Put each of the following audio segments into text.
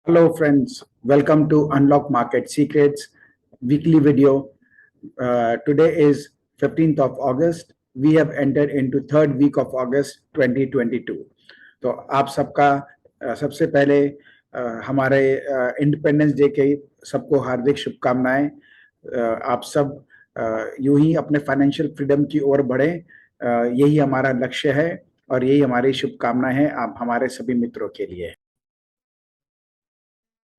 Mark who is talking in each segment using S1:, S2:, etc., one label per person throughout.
S1: Hello, friends. Welcome to Unlock Market Secrets weekly video. Today is 15th of August. We have entered into third week of August 2022. तो आप सबका सबसे पहले हमारे independence day के सबको हार्दिक शुभकामनाएं। आप सब यूं ही अपने फाइनेंशियल फ्रीडम की ओर बढ़े, यही हमारा लक्ष्य है और यही हमारी शुभकामनाएं हैं आप हमारे सभी मित्रों के लिए।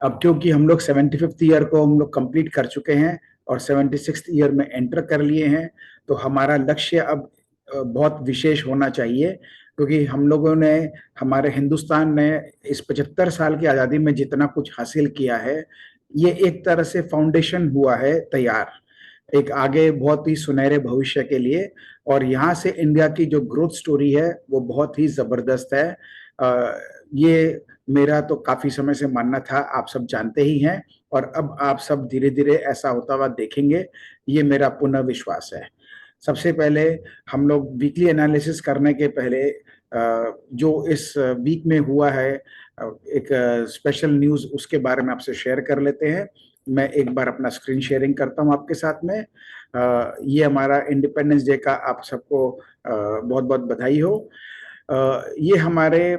S1: अब क्योंकि हम लोग 75th ईयर को हम लोग कंप्लीट कर चुके हैं और 76th ईयर में एंटर कर लिए हैं, तो हमारा लक्ष्य अब बहुत विशेष होना चाहिए, क्योंकि हम लोगों ने, हमारे हिंदुस्तान ने इस 75 साल की आज़ादी में जितना कुछ हासिल किया है, ये एक तरह से फाउंडेशन हुआ है तैयार, एक आगे बहुत ही सुनहरे भविष्य के लिए। और यहाँ से इंडिया की जो ग्रोथ स्टोरी है वो बहुत ही ज़बरदस्त है। ये मेरा तो काफ़ी समय से मानना था, आप सब जानते ही हैं, और अब आप सब धीरे-धीरे ऐसा होता हुआ देखेंगे, ये मेरा पूर्ण विश्वास है। सबसे पहले हम लोग वीकली एनालिसिस करने के पहले जो इस वीक में हुआ है, एक स्पेशल न्यूज़, उसके बारे में आपसे शेयर कर लेते हैं। मैं एक बार अपना स्क्रीन शेयरिंग करता हूँ आपके साथ में। ये हमारा इंडिपेंडेंस डे का आप सबको बहुत-बहुत बधाई हो। ये हमारे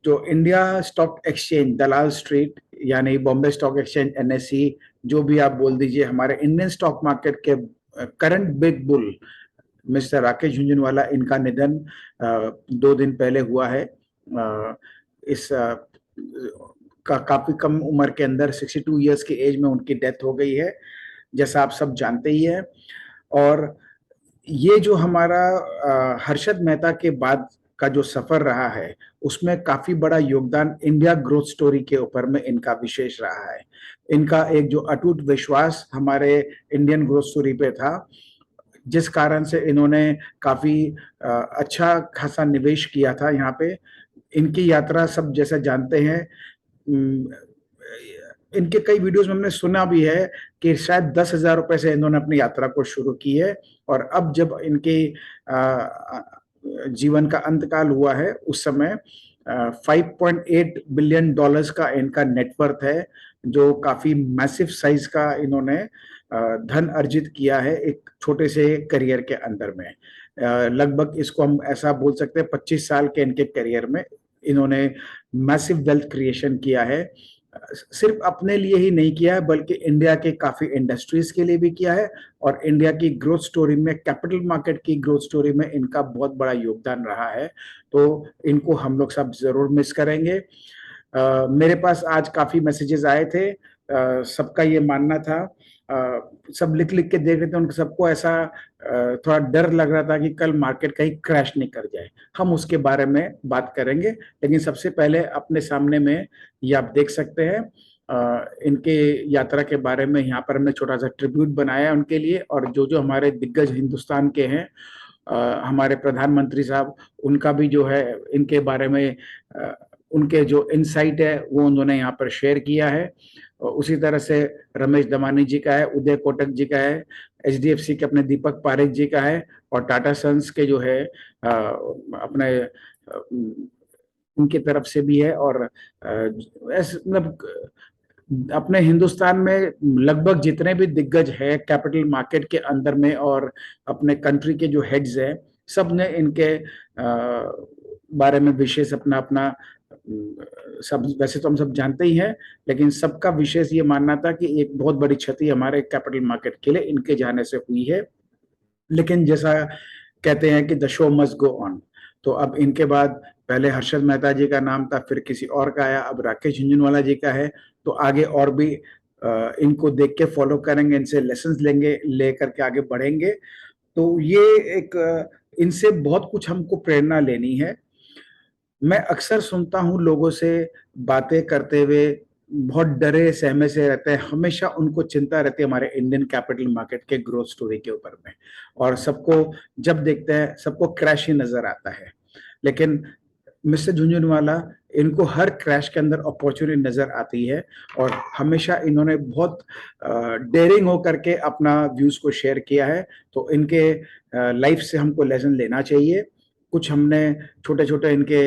S1: जो इंडिया स्टॉक एक्सचेंज, दलाल स्ट्रीट यानी बॉम्बे स्टॉक एक्सचेंज, एनएसई, जो भी आप बोल दीजिए, हमारे इंडियन स्टॉक मार्केट के current big bull mister Rakesh Jhunjhunwala, इनका निधन 2 दिन पहले हुआ है। इस काफ़ी कम उम्र के अंदर 62 ईयर्स की एज में उनकी डेथ हो गई है, जैसा आप सब जानते ही हैं। और ये जो हमारा हर्षद मेहता के बाद का जो सफर रहा है, उसमें काफ़ी बड़ा योगदान इंडिया ग्रोथ स्टोरी के ऊपर में इनका विशेष रहा है। इनका एक जो अटूट विश्वास हमारे इंडियन ग्रोथ स्टोरी पे था, जिस कारण से इन्होंने काफ़ी अच्छा खासा निवेश किया था यहाँ पे। इनकी यात्रा सब जैसा जानते हैं, इनके कई वीडियोस में हमने सुना भी है कि शायद 10,000 रुपए से इन्होंने अपनी यात्रा को शुरू की है, और अब जब इनके जीवन का अंतकाल हुआ है, उस समय $5.8 बिलियन का इनका नेटवर्थ है, जो काफ़ी मैसिव साइज का इन्होंने धन अर्जित किया है एक छोटे से करियर के अंदर में। लगभग इसको हम ऐसा बोल सकते हैं, 25 साल के इनके करियर में इन्होंने मैसिव वेल्थ क्रिएशन किया है। सिर्फ अपने लिए ही नहीं किया है, बल्कि इंडिया के काफ़ी इंडस्ट्रीज के लिए भी किया है, और इंडिया की ग्रोथ स्टोरी में, कैपिटल मार्केट की ग्रोथ स्टोरी में इनका बहुत बड़ा योगदान रहा है। तो इनको हम लोग सब ज़रूर मिस करेंगे। मेरे पास आज काफ़ी मैसेजेस आए थे, सबका ये मानना था, सब लिख-लिख के देख रहे थे, उनको सबको ऐसा थोड़ा डर लग रहा था कि कल मार्केट कहीं क्रैश नहीं कर जाए। हम उसके बारे में बात करेंगे, लेकिन सबसे पहले अपने सामने में ये आप देख सकते हैं, इनके यात्रा के बारे में यहाँ पर हमने छोटा-सा ट्रिब्यूट बनाया है उनके लिए, और जो-जो हमारे दिग्गज हिंदुस्तान के हैं, हमारे प्रधानमंत्री साहब, उनका भी जो है इनके बारे में उनके जो इनसाइट है वो उन्होंने यहाँ पर शेयर किया है। उसी तरह से रमेश दमानी जी का है, उदय कोटक जी का है, एचडीएफसी के अपने दीपक पारेख जी का है, और टाटा सन्स के जो है अपने उनकी तरफ से भी है। और ऐसे मतलब अपने हिंदुस्तान में लगभग जितने भी दिग्गज है कैपिटल मार्केट के अंदर में, और अपने कंट्री के जो हेड्स हैं, सब ने इनके बारे में विशेष अपना अपना, सब वैसे तो हम सब जानते ही हैं, लेकिन सबका विशेष ये मानना था कि एक बहुत बड़ी क्षति हमारे कैपिटल मार्केट के लिए इनके जाने से हुई है। लेकिन जैसा कहते हैं कि the show must go on, तो अब इनके बाद पहले हर्षद मेहता जी का नाम था, फिर किसी और का आया, अब राकेश झुनझुनवाला जी का है। तो आगे और भी इनको देख के फॉलो करेंगे, इनसे लेसन्स लेंगे, लेकर के आगे बढ़ेंगे। तो ये एक इनसे बहुत कुछ हमको प्रेरणा लेनी है। मैं अक्सर सुनता हूँ लोगों से बातें करते हुए, बहुत डरे सहमे से रहते हैं, हमेशा उनको चिंता रहती है हमारे इंडियन कैपिटल मार्केट के ग्रोथ स्टोरी के ऊपर में, और सबको जब देखते हैं सबको क्रैश ही नजर आता है। लेकिन मिस्टर झुनझुनवाला, इनको हर क्रैश के अंदर अपॉर्चुनिटी नजर आती है, और हमेशा इन्होंने बहुत डेयरिंग होकर के अपना व्यूज को शेयर किया है। तो इनके लाइफ से हमको लेसन लेना चाहिए। कुछ हमने छोटे छोटे इनके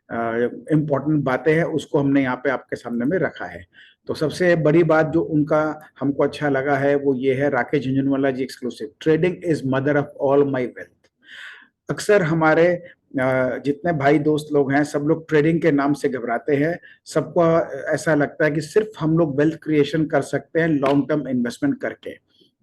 S1: इम्पोर्टेंट बातें हैं उसको हमने यहाँ पे आपके सामने में रखा है। तो सबसे बड़ी बात जो उनका हमको अच्छा लगा है वो ये है, Rakesh Jhunjhunwala ji exclusive, trading is mother of all my wealth. अक्सर हमारे जितने भाई दोस्त लोग हैं सब लोग ट्रेडिंग के नाम से घबराते हैं। सबको ऐसा लगता है कि सिर्फ हम लोग वेल्थ क्रिएशन कर सकते हैं लॉन्ग टर्म इन्वेस्टमेंट करके,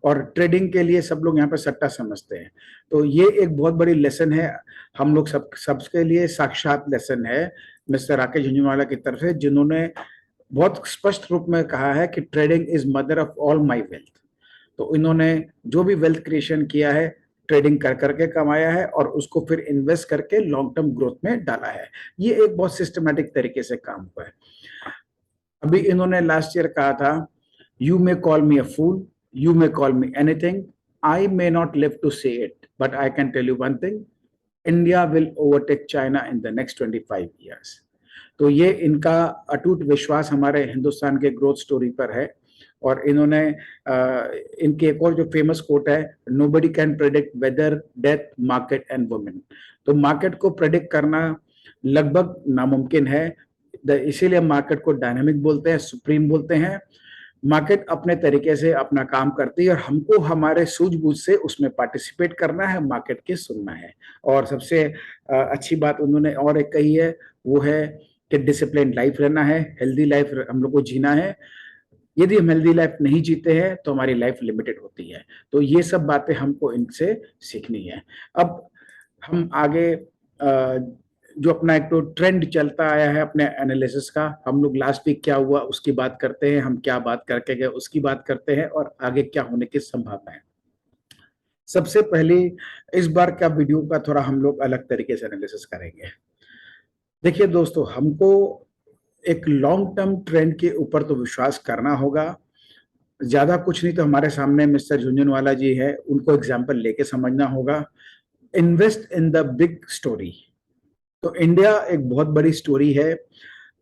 S1: और ट्रेडिंग के लिए सब लोग यहाँ पे सट्टा समझते हैं। तो ये एक बहुत बड़ी लेसन है, हम लोग सबके लिए साक्षात लेसन है मिस्टर राकेश झुंझुनवाला की तरफ से, जिन्होंने बहुत स्पष्ट रूप में कहा है कि trading is mother of all my wealth. तो इन्होंने जो भी वेल्थ क्रिएशन किया है ट्रेडिंग कर करके कमाया है और उसको फिर इन्वेस्ट करके लॉन्ग टर्म ग्रोथ में डाला है। ये एक बहुत सिस्टमैटिक तरीके से काम हुआ है। अभी इन्होंने लास्ट ईयर कहा था, you may call me a fool, you may call me anything, I may not live to see it, but I can tell you one thing, India will overtake China in the next 25 years. तो ये इनका अटूट विश्वास हमारे हिंदुस्तान के growth story पर है। और इन्होंने इनकी एक और जो फेमस कोट है, nobody can predict weather, death, market and women. तो मार्केट को प्रेडिक्ट करना लगभग नामुमकिन है, इसीलिए मार्केट को डायनामिक बोलते हैं, सुप्रीम बोलते हैं। मार्केट अपने तरीके से अपना काम करती है और हमको हमारे सूझबूझ से उसमें पार्टिसिपेट करना है, मार्केट की सुनना है। और सबसे अच्छी बात उन्होंने और एक कही है, वो है कि डिसिप्लिन लाइफ रहना है, हेल्दी लाइफ हम लोग को जीना है। यदि हम हेल्दी लाइफ नहीं जीते हैं तो हमारी लाइफ लिमिटेड होती है। तो ये सब बातें हमको इनसे सीखनी है। अब हम आगे जो अपना एक तो ट्रेंड चलता आया है अपने एनालिसिस का, हम लोग लास्ट वीक क्या हुआ उसकी बात करते हैं, हम क्या बात करके गए उसकी बात करते हैं, और आगे क्या होने की संभावना है। सबसे पहले इस बार का वीडियो का थोड़ा हम लोग अलग तरीके से एनालिसिस करेंगे। देखिए दोस्तों, हमको एक लॉन्ग टर्म ट्रेंड के ऊपर तो विश्वास करना होगा। ज्यादा कुछ नहीं तो हमारे सामने मिस्टर झुंझुनवाला जी है, उनको एग्जाम्पल लेके समझना होगा। Invest in the big story. तो इंडिया एक बहुत बड़ी स्टोरी है।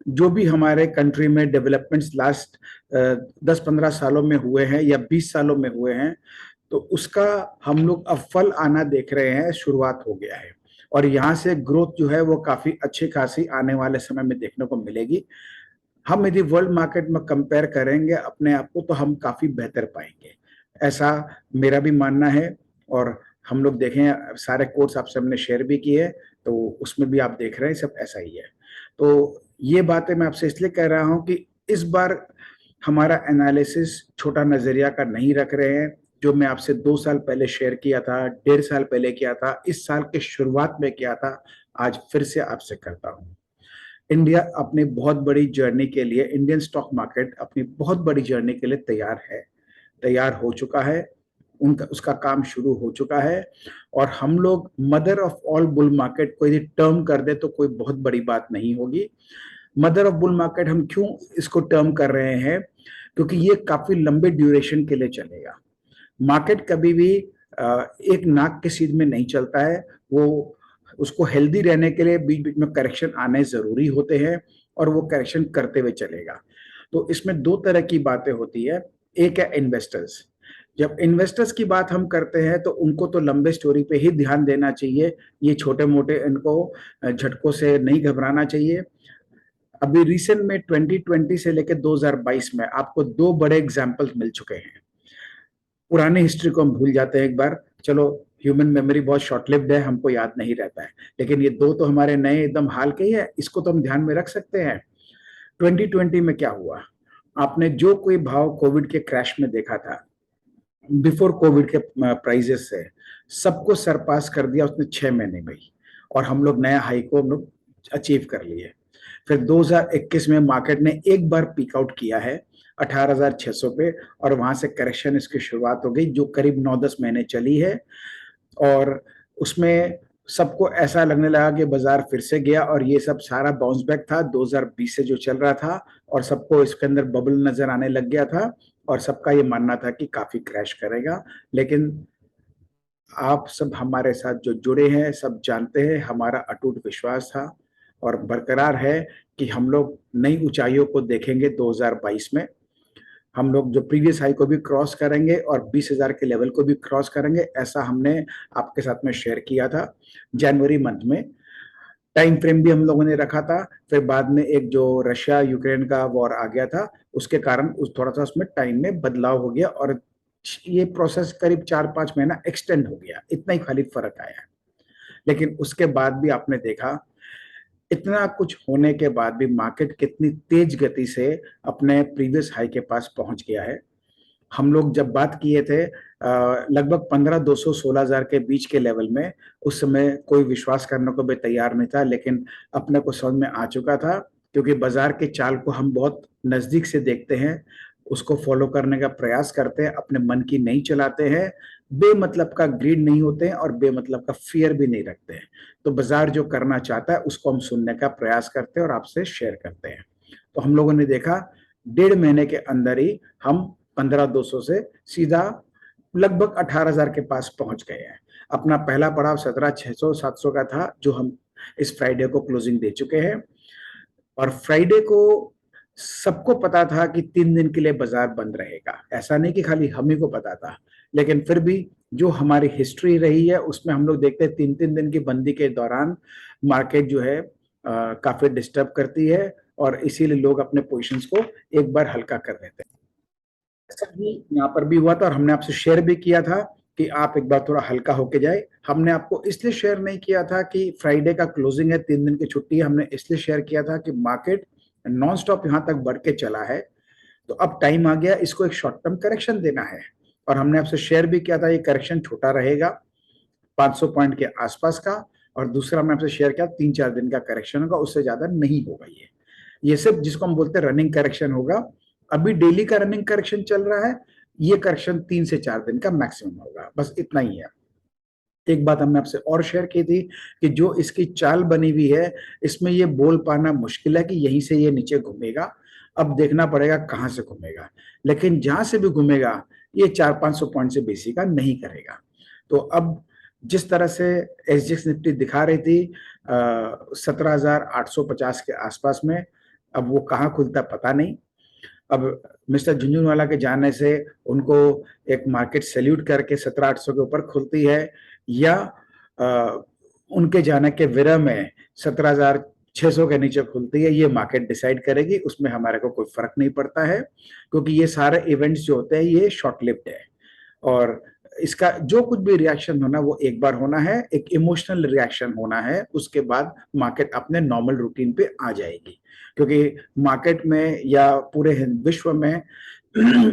S1: जो भी हमारे कंट्री में डेवलपमेंट्स लास्ट 10-15 सालों में हुए हैं या 20 सालों में हुए हैं, तो उसका हम लोग अब फल आना देख रहे हैं, शुरुआत हो गया है। और यहाँ से ग्रोथ जो है वो काफी अच्छी खासी आने वाले समय में देखने को मिलेगी। हम यदि वर्ल्ड मार्केट में कंपेयर करेंगे अपने आप को तो हम काफी बेहतर पाएंगे, ऐसा मेरा भी मानना है। और हम लोग देखें, सारे कोर्स आपसे हमने शेयर भी किए, तो उसमें भी आप देख रहे हैं सब ऐसा ही है। तो ये बातें मैं आपसे इसलिए कह रहा हूं कि इस बार हमारा एनालिसिस छोटा नजरिया का नहीं रख रहे हैं। जो मैं आपसे 2 साल पहले शेयर किया था, 1.5 साल पहले किया था, इस साल के शुरुआत में किया था, आज फिर से आपसे करता हूं। इंडिया अपनी बहुत बड़ी जर्नी के लिए, इंडियन स्टॉक मार्केट अपनी बहुत बड़ी जर्नी के लिए तैयार है, तैयार हो चुका है, उनका उसका काम शुरू हो चुका है। और हम लोग mother of all bull market को यदि टर्म कर दे तो कोई बहुत बड़ी बात नहीं होगी। मदर ऑफ बुल मार्केट हम क्यों इसको टर्म कर रहे हैं, क्योंकि ये काफी लंबे ड्यूरेशन के लिए चलेगा। मार्केट कभी भी एक नाक के सीध में नहीं चलता है, वो उसको हेल्दी रहने के लिए बीच बीच में करेक्शन आने जरूरी होते हैं और वो करेक्शन करते हुए चलेगा। तो इसमें दो तरह की बातें होती है। एक है इन्वेस्टर्स। जब इन्वेस्टर्स की बात हम करते हैं तो उनको तो लंबे स्टोरी पे ही ध्यान देना चाहिए, ये छोटे मोटे इनको झटकों से नहीं घबराना चाहिए। अभी रिसेंट में 2020 से लेकर 2022 में आपको दो बड़े एग्जाम्पल्स मिल चुके हैं। पुरानी हिस्ट्री को हम भूल जाते हैं एक बार, चलो ह्यूमन मेमोरी बहुत शॉर्ट लिव्ड है, हमको याद नहीं रहता है, लेकिन ये दो तो हमारे नए एकदम हाल के ही है, इसको तो हम ध्यान में रख सकते हैं। 2020 में क्या हुआ, आपने जो कोई भाव कोविड के क्रैश में देखा था, बिफोर कोविड के प्राइजेस से सबको सरपास कर दिया उसने 6 महीने में ही, और हम लोग नया हाई को हम लोग अचीव कर लिए। फिर 2021 में मार्केट ने एक बार पीक आउट किया है 18,600 पे, और वहां से करेक्शन इसकी शुरुआत हो गई जो करीब 9-10 महीने चली है। और उसमें सबको ऐसा लगने लगा कि बाजार फिर से गया, और ये सब सारा बाउंस बैक था 2020 से जो चल रहा था, और सबको इसके अंदर बबल नजर आने लग गया था, और सबका ये मानना था कि काफी क्रैश करेगा। लेकिन आप सब हमारे साथ जो जुड़े हैं सब जानते हैं हमारा अटूट विश्वास था और बरकरार है कि हम लोग नई ऊंचाइयों को देखेंगे 2022 में। हम लोग जो प्रीवियस हाई को भी क्रॉस करेंगे और 20,000 के लेवल को भी क्रॉस करेंगे, ऐसा हमने आपके साथ में शेयर किया था जनवरी मंथ में। टाइम फ्रेम भी हम लोगों ने रखा था, फिर बाद में एक जो रशिया यूक्रेन का वॉर आ गया था उसके कारण उस थोड़ा सा उसमें टाइम में बदलाव हो गया और ये प्रोसेस करीब 4-5 महीना एक्सटेंड हो गया, इतना ही खाली फर्क आया। लेकिन उसके बाद भी आपने देखा इतना कुछ होने के बाद भी मार्केट कितनी तेज गति से अपने प्रीवियस हाई के पास पहुंच गया है। हम लोग जब बात किए थे लगभग 15,200 16,000 के बीच के लेवल में, उस समय कोई विश्वास करने को भी तैयार नहीं था, लेकिन अपने को समझ में आ चुका था क्योंकि बाजार के चाल को हम बहुत नजदीक से देखते हैं, उसको फॉलो करने का प्रयास करते हैं, अपने मन की नहीं चलाते हैं, बेमतलब का ग्रीड नहीं होते हैं और बेमतलब का फियर भी नहीं रखते हैं। तो बाजार जो करना चाहता है उसको हम सुनने का प्रयास करते हैं और आपसे शेयर करते हैं। तो हम लोगों ने देखा 1.5 महीने के अंदर ही हम 15,200 से सीधा लगभग 18,000 के पास पहुंच गए हैं। अपना पहला पड़ाव 17,600 700 का था जो हम इस फ्राइडे को क्लोजिंग दे चुके हैं और फ्राइडे को सबको पता था कि 3 दिन के लिए बाजार बंद रहेगा। ऐसा नहीं कि खाली हम ही को पता था, लेकिन फिर भी जो हमारी हिस्ट्री रही है उसमें हम लोग देखते हैं 3-3 दिन की बंदी के दौरान मार्केट जो है काफी डिस्टर्ब करती है और इसीलिए लोग अपने पोजीशंस को एक बार हल्का कर देते हैं। ऐसा ही यहाँ पर भी हुआ था और हमने आपसे शेयर भी किया था कि आप एक बार थोड़ा हल्का होके जाए। हमने आपको इसलिए शेयर नहीं किया था कि फ्राइडे का क्लोजिंग है, 3 दिन की छुट्टी है, हमने इसलिए शेयर किया था कि मार्केट नॉन स्टॉप यहाँ तक बढ़ के चला है, तो अब टाइम आ गया इसको एक शॉर्ट टर्म करेक्शन देना है। और हमने आपसे शेयर भी किया था ये करेक्शन छोटा रहेगा 500 पॉइंट के आसपास का, और दूसरा हमने आपसे शेयर किया 3-4 दिन का करेक्शन होगा, उससे ज्यादा नहीं होगा। ये सब जिसको हम बोलते हैं रनिंग करेक्शन होगा। अभी डेली का रनिंग करेक्शन चल रहा है, ये करेक्शन 3 से 4 दिन का मैक्सिमम होगा, बस इतना ही है। एक बात हमने आपसे और शेयर की थी कि जो इसकी चाल बनी हुई है इसमें ये बोल पाना मुश्किल है कि यहीं से ये नीचे घूमेगा, अब देखना पड़ेगा कहां से घूमेगा, लेकिन जहां से भी घूमेगा ये 400-500 पॉइंट से बेसी का नहीं करेगा। तो अब जिस तरह से एसजीएक्स निफ्टी दिखा रही थी 17,850 के आसपास में, अब वो कहाँ खुलता पता नहीं। अब मिस्टर झुंझुनवाला के जाने से उनको एक मार्केट सैल्यूट करके 17,800 के ऊपर खुलती है या उनके जाने के विरह में 17,600 के नीचे खुलती है, ये मार्केट डिसाइड करेगी, उसमें हमारे को कोई फर्क नहीं पड़ता है क्योंकि ये सारे इवेंट्स जो होते हैं ये शॉर्ट लिव्ड है और इसका जो कुछ भी रिएक्शन होना वो एक बार होना है, एक इमोशनल रिएक्शन होना है, उसके बाद मार्केट अपने नॉर्मल रूटीन पे आ जाएगी। क्योंकि मार्केट में या पूरे विश्व में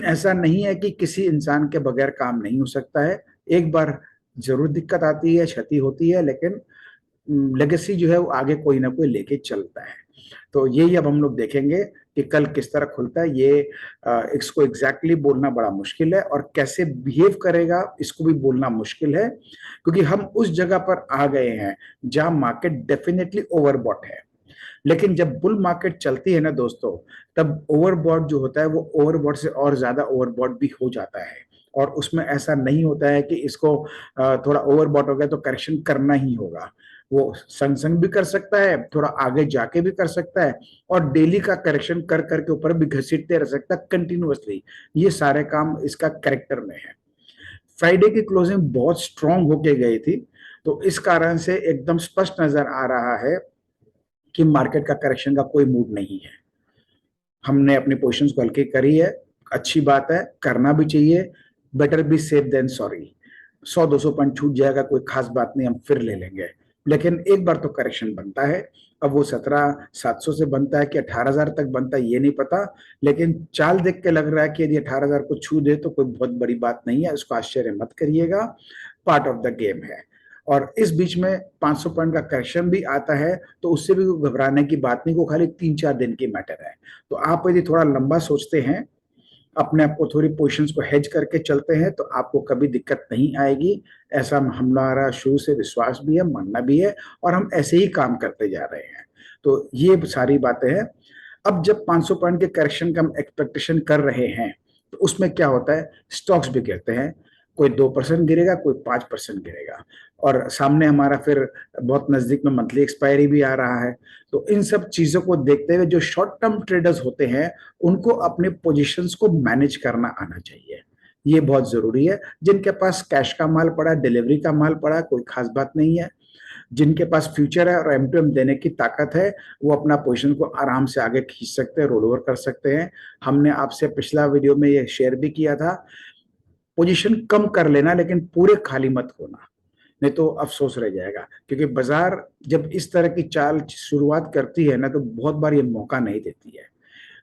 S1: ऐसा नहीं है कि किसी इंसान के बगैर काम नहीं हो सकता है, एक बार जरूर दिक्कत आती है, क्षति होती है, लेकिन लेगेसी जो है वो आगे कोई ना कोई लेके चलता है। तो यही अब हम लोग देखेंगे कि कल किस तरह खुलता है, ये इसको एग्जैक्टली बोलना बड़ा मुश्किल है और कैसे बिहेव करेगा इसको भी बोलना मुश्किल है, क्योंकि हम उस जगह पर आ गए हैं जहां मार्केट डेफिनेटली ओवरबॉट है। लेकिन जब बुल मार्केट चलती है ना दोस्तों, तब ओवरबॉट जो होता है वो ओवरबॉट से और ज्यादा ओवरबॉट भी हो जाता है और उसमें ऐसा नहीं होता है कि इसको थोड़ा ओवरबॉट हो गया तो करेक्शन करना ही होगा, वो संग संग भी कर सकता है, थोड़ा आगे जाके भी कर सकता है और डेली का करेक्शन कर करके ऊपर भी घसीटते रह सकता है कंटिन्यूअसली। ये सारे काम इसका कैरेक्टर में है। फ्राइडे की क्लोजिंग बहुत स्ट्रांग होके गई थी, तो इस कारण से एकदम स्पष्ट नजर आ रहा है कि मार्केट का करेक्शन का कोई मूड नहीं है। हमने अपनी पोजीशंस को हल्की करी है, अच्छी बात है, करना भी चाहिए, better be safe than sorry. 100-200 point छूट जाएगा कोई खास बात नहीं, हम फिर ले लेंगे, लेकिन एक बार तो करेक्शन बनता है। अब वो 17,700 से बनता है कि 18,000 तक बनता है ये नहीं पता, लेकिन चाल देख के लग रहा है कि यदि 18,000 को छू दे तो कोई बहुत बड़ी बात नहीं है, उसको आश्चर्य मत करिएगा, पार्ट ऑफ द गेम है। और इस बीच में 500 पॉइंट का करेक्शन भी आता है तो उससे भी घबराने की बात नहीं, वो खाली 3-4 दिन की मैटर है। तो आप यदि थोड़ा लंबा सोचते हैं, अपने आप को थोड़ी पोजीशंस को हेज करके चलते हैं तो आपको कभी दिक्कत नहीं आएगी, ऐसा हमारा शुरू से विश्वास भी है, मानना भी है और हम ऐसे ही काम करते जा रहे हैं। तो ये सारी बातें हैं। अब जब 500 पॉइंट के करेक्शन का हम एक्सपेक्टेशन कर रहे हैं तो उसमें क्या होता है, स्टॉक्स भी गिरते हैं, कोई 2% गिरेगा, कोई 5% गिरेगा और सामने हमारा फिर बहुत नजदीक में मंथली एक्सपायरी भी आ रहा है। तो इन सब चीजों को देखते हुए जो शॉर्ट टर्म ट्रेडर्स होते हैं उनको अपने पोजीशंस को मैनेज करना आना चाहिए, ये बहुत जरूरी है। जिनके पास कैश का माल पड़ा, डिलीवरी का माल पड़ा, कोई खास बात नहीं है, जिनके पास फ्यूचर है और M2M देने की ताकत है, वो अपना पोजीशन को आराम से आगे खींच सकते हैं, रोल ओवर कर सकते हैं। हमने आपसे पिछला वीडियो में ये शेयर भी किया था, पोजीशन कम कर लेना लेकिन पूरे खाली मत होना, नहीं तो अफसोस रह जाएगा। क्योंकि बाजार जब इस तरह की चाल शुरुआत करती है ना, तो बहुत बार ये मौका नहीं देती है।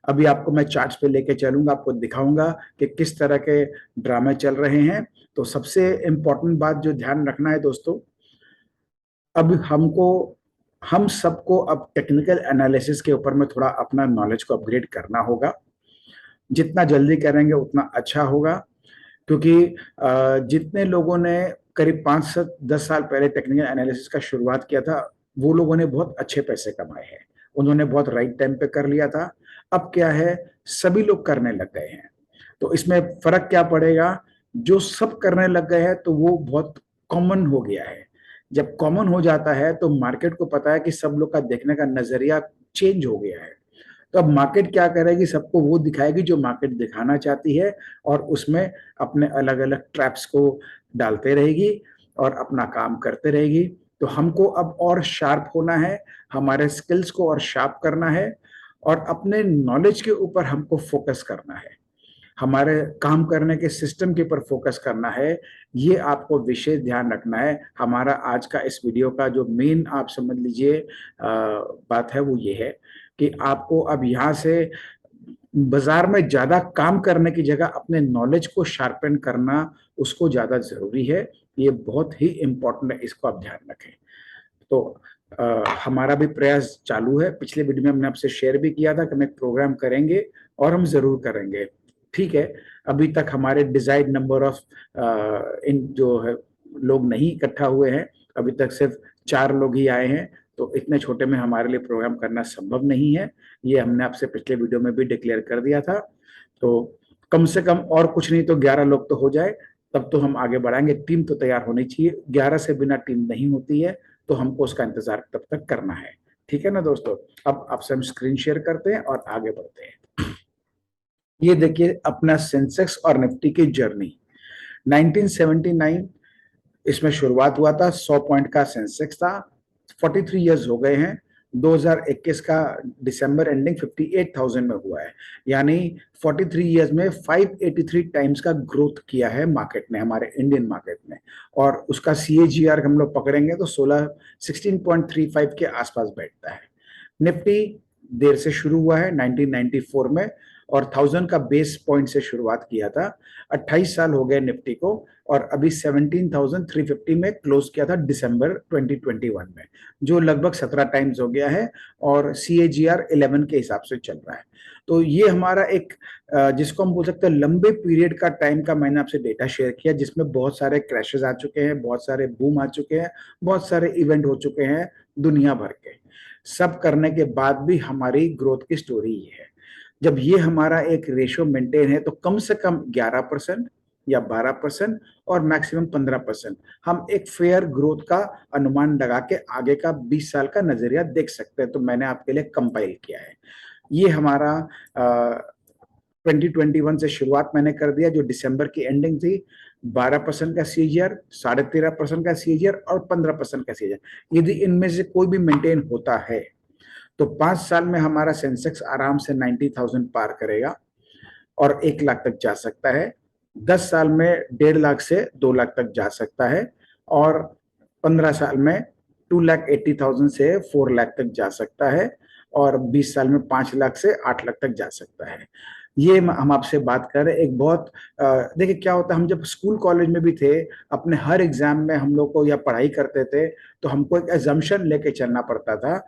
S1: अभी आपको मैं चार्ट्स पे लेके चलूंगा, आपको दिखाऊंगा कि किस तरह के ड्रामे चल रहे हैं। तो सबसे इंपॉर्टेंट बात जो ध्यान रखना है दोस्तों, अब हम सबको अब टेक्निकल एनालिसिस के ऊपर में थोड़ा अपना नॉलेज को अपग्रेड करना होगा। जितना जल्दी करेंगे उतना अच्छा होगा, क्योंकि जितने लोगों ने करीब 5 से 10 साल पहले टेक्निकल एनालिसिस का शुरुआत किया था, वो लोगों ने बहुत अच्छे पैसे कमाए हैं, उन्होंने बहुत राइट टाइम पे कर लिया था। अब क्या है, सभी लोग करने लग गए हैं। तो इसमें फर्क क्या पड़ेगा, जो सब करने लग गए हैं तो वो बहुत कॉमन हो गया है। जब कॉमन हो जाता है तो मार्केट को पता है कि सब लोग का देखने का नजरिया चेंज हो गया है। तो अब मार्केट क्या करेगी, सबको वो दिखाएगी जो मार्केट दिखाना चाहती है, और उसमें अपने अलग अलग ट्रैप्स को डालते रहेगी और अपना काम करते रहेगी। तो हमको अब और शार्प होना है, हमारे स्किल्स को और शार्प करना है, और अपने नॉलेज के ऊपर हमको फोकस करना है, हमारे काम करने के सिस्टम के ऊपर फोकस करना है। ये आपको विशेष ध्यान रखना है। हमारा आज का इस वीडियो का जो मेन आप समझ लीजिए बात है, वो ये है कि आपको अब यहाँ से बाजार में ज्यादा काम करने की जगह अपने नॉलेज को शार्पन करना, उसको ज्यादा जरूरी है। ये बहुत ही इंपॉर्टेंट है, इसको आप ध्यान रखें। तो हमारा भी प्रयास चालू है। पिछले वीडियो में हमने आपसे शेयर भी किया था कि हम एक प्रोग्राम करेंगे, और हम जरूर करेंगे। ठीक है, अभी तक हमारे डिजायर्ड नंबर ऑफ इन जो है लोग नहीं इकट्ठा हुए हैं, अभी तक सिर्फ 4 लोग ही आए हैं। तो इतने छोटे में हमारे लिए प्रोग्राम करना संभव नहीं है, ये हमने आपसे पिछले वीडियो में भी डिक्लेयर कर दिया था। तो कम से कम और कुछ नहीं तो 11 लोग तो हो जाए, तब तो हम आगे बढ़ाएंगे। टीम तो तैयार होनी चाहिए, 11 से बिना टीम नहीं होती है, तो हमको उसका इंतजार तब तक करना है। ठीक है ना दोस्तों, अब आपसे हम स्क्रीन शेयर करते हैं और आगे बढ़ते हैं। ये देखिए अपना सेंसेक्स और निफ्टी की जर्नी। 1979 इसमें शुरुआत हुआ था, 100 पॉइंट का सेंसेक्स था। 43 इयर्स हो गए हैं। 2021 का दिसंबर एंडिंग 58,000 में हुआ है, यानी 43 इयर्स में 583 टाइम्स का ग्रोथ किया है मार्केट ने, हमारे इंडियन मार्केट में। और उसका CAGR हम लोग पकड़ेंगे तो 16.35 के आसपास बैठता है। निफ्टी देर से शुरू हुआ है 1994 में, और 1000 का बेस पॉइंट से शुरुआत किया था। 28 साल हो गए निफ्टी को, और अभी 17,350 में क्लोज किया था दिसंबर 2021 में, जो लगभग 17 टाइम्स हो गया है, और CAGR 11 के हिसाब से चल रहा है। तो ये हमारा एक जिसको हम बोल सकते हैं लंबे पीरियड का टाइम का मैंने आपसे डेटा शेयर किया, जिसमें बहुत सारे क्रैशेस आ चुके हैं, बहुत सारे बूम आ चुके हैं, बहुत सारे इवेंट हो चुके हैं दुनिया भर के। सब करने के बाद भी हमारी ग्रोथ की स्टोरी ये है। जब ये हमारा एक रेशियो मेंटेन है, तो कम से कम 11% या 12% और मैक्सिमम 15% हम एक फेयर ग्रोथ का अनुमान लगा के आगे का 20 साल का नजरिया देख सकते हैं। तो मैंने आपके लिए कंपाइल किया है। ये हमारा 2021 से शुरुआत मैंने कर दिया, जो दिसंबर की एंडिंग थी। 12% का CAGR, 13.5% का CAGR और 15% का CAGR, यदि इनमें से कोई भी मेंटेन होता है तो 5 साल में हमारा सेंसेक्स आराम से 90,000 पार करेगा और 1 लाख तक जा सकता है। 10 साल में 1.5 लाख से 2 लाख तक जा सकता है, और 15 साल में 2,80,000 से 4 लाख तक जा सकता है, और 20 साल में 5 लाख से 8 लाख तक जा सकता है। ये हम आपसे बात कर रहे हैं। एक बहुत देखिए क्या होता है, हम जब स्कूल कॉलेज में भी थे, अपने हर एग्जाम में हम लोग को या पढ़ाई करते थे, तो हमको एक एजम्पशन लेके चलना पड़ता था।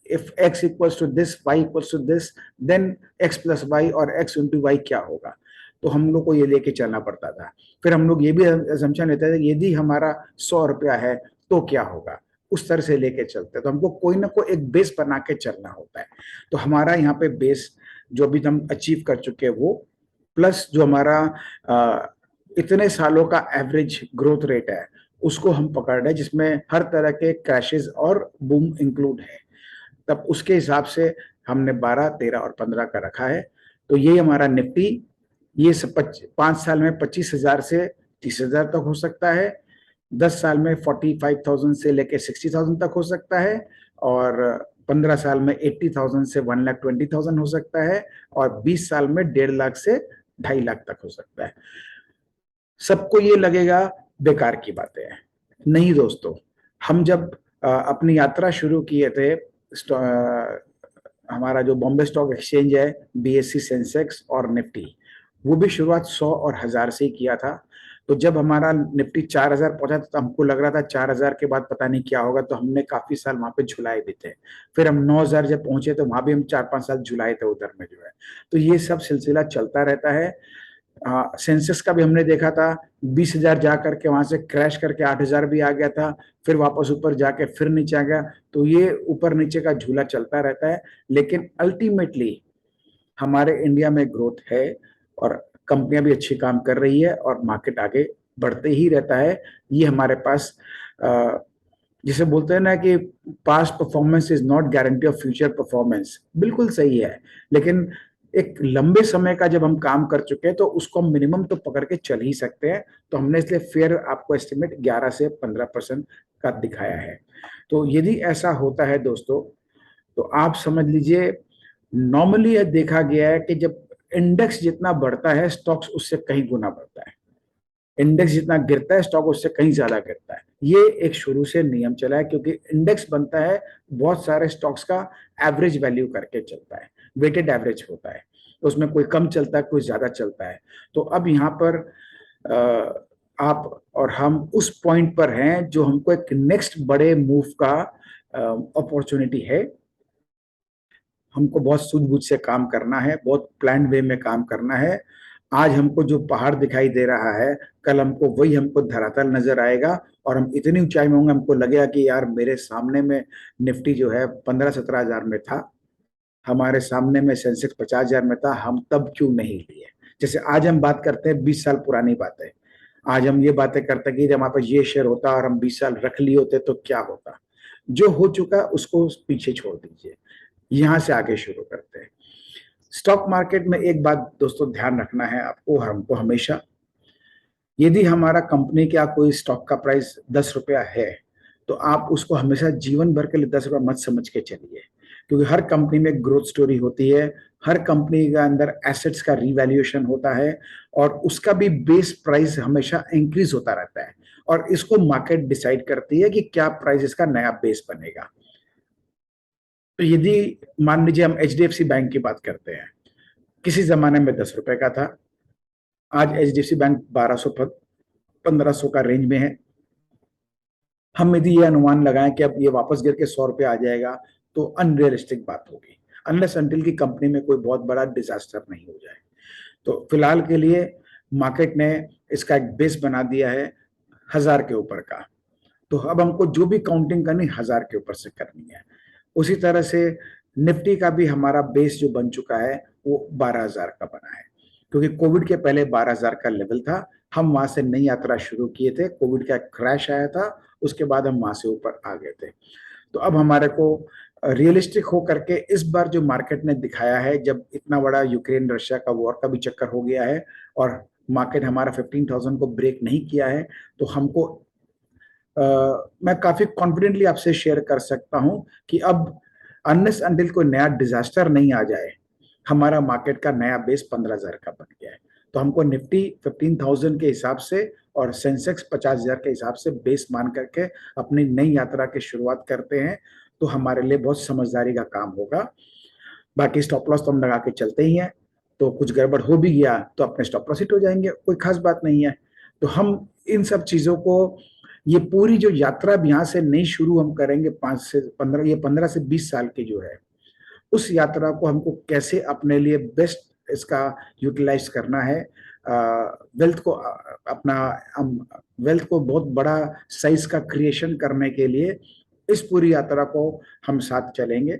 S1: if x equals to this, y equals to this, then x plus y और x into y क्या होगा। तो हम लोग को ये लेके चलना पड़ता था। फिर हम लोग ये भी assumption लेते थे, यदि हमारा 100 रुपया है तो क्या होगा, उस तरह से लेके चलते। तो हमको कोई ना कोई एक बेस बना के चलना होता है। तो हमारा यहाँ पे बेस जो अभी हम अचीव कर चुके हैं वो, प्लस जो हमारा इतने सालों का एवरेज ग्रोथ रेट है, उसको हम पकड़ रहे हैं, जिसमें हर तरह के क्रैशेस और बूम इंक्लूड है। तब उसके हिसाब से हमने 12, 13 और 15 का रखा है। तो ये हमारा निफ्टी, ये 5 साल में 25,000 से 30,000 तक हो सकता है। 10 साल में 45,000 से लेके 60,000 तक हो सकता है, और 15 साल में 80,000 से 1,20,000 हो सकता है, और 20 साल में 1.5 लाख से 2.5 लाख तक हो सकता है। सबको ये लगेगा बेकार की बातें हैं। नहीं दोस्तों, हम जब अपनी यात्रा शुरू किए थे, हमारा जो बॉम्बे स्टॉक एक्सचेंज है, बीएससी सेंसेक्स और निफ्टी, वो भी शुरुआत 100 और 1000 से ही किया था। तो जब हमारा निफ्टी 4000 पहुंचा था तो हमको लग रहा था 4000 के बाद पता नहीं क्या होगा, तो हमने काफी साल वहां पे झुलाए भी थे। फिर हम 9000 जब पहुंचे तो वहां भी हम 4-5 साल झुलाए थे उधर में जो है। तो ये सब सिलसिला चलता रहता है। सेंसेक्स का भी हमने देखा था, 20,000 जा करके वहां से क्रैश करके 8,000 भी आ गया था, फिर वापस ऊपर जाके फिर नीचे आ गया। तो ये ऊपर नीचे का झूला चलता रहता है, लेकिन अल्टीमेटली हमारे इंडिया में ग्रोथ है, और कंपनियां भी अच्छी काम कर रही है, और मार्केट आगे बढ़ते ही रहता है। ये हमारे पास जिसे बोलते हैं ना कि past performance is not guarantee of future performance, बिल्कुल सही है। लेकिन एक लंबे समय का जब हम काम कर चुके हैं तो उसको हम मिनिमम तो पकड़ के चल ही सकते हैं। तो हमने इसलिए फेयर आपको एस्टिमेट 11 से 15% का दिखाया है। तो यदि ऐसा होता है दोस्तों, तो आप समझ लीजिए, नॉर्मली यह देखा गया है कि जब इंडेक्स जितना बढ़ता है, स्टॉक्स उससे कहीं गुना बढ़ता है। इंडेक्स जितना गिरता है, स्टॉक उससे कहीं ज्यादा गिरता है। ये एक शुरू से नियम चला है, क्योंकि इंडेक्स बनता है बहुत सारे स्टॉक्स का एवरेज वैल्यू करके चलता है, वेटेड एवरेज होता है। तो उसमें कोई कम चलता है, कोई ज्यादा चलता है। तो अब यहाँ पर आप और हम उस पॉइंट पर हैं जो हमको एक नेक्स्ट बड़े मूव का अपॉर्चुनिटी है। हमको बहुत सूझबूझ से काम करना है, बहुत प्लान वे में काम करना है। आज हमको जो पहाड़ दिखाई दे रहा है, कल हमको वही हमको धरातल नजर आएगा, और हम इतनी ऊंचाई में होंगे, हमको लगेगा कि यार मेरे सामने में निफ्टी जो है 15-17 हजार में था, हमारे सामने में सेंसेक्स 50,000 में था, हम तब क्यों नहीं लिए। जैसे आज हम बात करते हैं 20 साल पुरानी बात है, आज हम ये बातें करते हैं कि जब हमारे पास ये शेयर होता और हम 20 साल रख लिए होते तो क्या होता। जो हो चुका उसको पीछे छोड़ दीजिए, यहां से आगे शुरू करते हैं। स्टॉक मार्केट में एक बात दोस्तों ध्यान रखना है आपको, हमको हमेशा, यदि हमारा कंपनी का कोई स्टॉक का प्राइस 10 रुपया है, तो आप उसको हमेशा जीवन भर के लिए 10 रुपया मत समझ के चलिए, क्योंकि हर कंपनी में ग्रोथ स्टोरी होती है, हर कंपनी के अंदर एसेट्स का रिवैल्यूएशन होता है, और उसका भी बेस प्राइस हमेशा इंक्रीज होता रहता है, और इसको मार्केट डिसाइड करती है कि क्या प्राइस इसका नया बेस बनेगा। तो यदि मान लीजिए हम एचडीएफसी बैंक की बात करते हैं, किसी जमाने में 10 रुपए का था, आज एचडीएफसी बैंक 1200-1500 का रेंज में है। हम यदि ये अनुमान लगाएं कि अब ये वापस गिर के 100 रुपए आ जाएगा, तो अनरियलिस्टिक बात होगी, अनलेस अनटिल की कंपनी में कोई बहुत बड़ा डिजास्टर नहीं हो जाए। तो फिलहाल के लिए मार्केट ने इसका एक बेस बना दिया है 1000 के ऊपर का। तो अब हमको जो भी काउंटिंग करनी 1000 के ऊपर से करनी है। उसी तरह से निफ्टी का भी हमारा बेस जो बन चुका है वो 12,000 का बना है, क्योंकि कोविड के पहले 12,000 का लेवल था। हम वहां से नई यात्रा शुरू किए थे, कोविड का क्रैश आया था, उसके बाद हम वहां से ऊपर आ गए थे। तो अब हमारे को रियलिस्टिक हो करके इस बार जो मार्केट ने दिखाया है, जब इतना बड़ा यूक्रेन रशिया का वॉर का भी चक्कर हो गया है, और मार्केट हमारा 15,000 को ब्रेक नहीं किया है, तो हमको मैं काफी कॉन्फिडेंटली आपसे शेयर कर सकता हूं कि अब अनलेस अनटिल कोई नया डिजास्टर नहीं आ जाए, हमारा मार्केट का नया बेस 15,000 का बन गया है। तो हमको निफ्टी 15,000 के हिसाब से और सेंसेक्स 50,000 के हिसाब से बेस मान करके अपनी नई यात्रा की शुरुआत करते हैं, तो हमारे लिए बहुत समझदारी का काम होगा। बाकी स्टॉप लॉस तो हम लगा के चलते ही हैं, तो कुछ गड़बड़ हो भी गया तो अपने स्टॉप लॉस हिट हो जाएंगे, कोई खास बात नहीं है। तो हम इन सब चीजों को, ये पूरी जो यात्रा अब यहाँ से नई शुरू हम करेंगे 5 से 15, ये 15 से 20 साल की जो है, उस यात्रा को हमको कैसे अपने लिए बेस्ट इसका यूटिलाइज करना है, वेल्थ को अपना वेल्थ को बहुत बड़ा साइज का क्रिएशन करने के लिए इस पूरी यात्रा को हम साथ चलेंगे।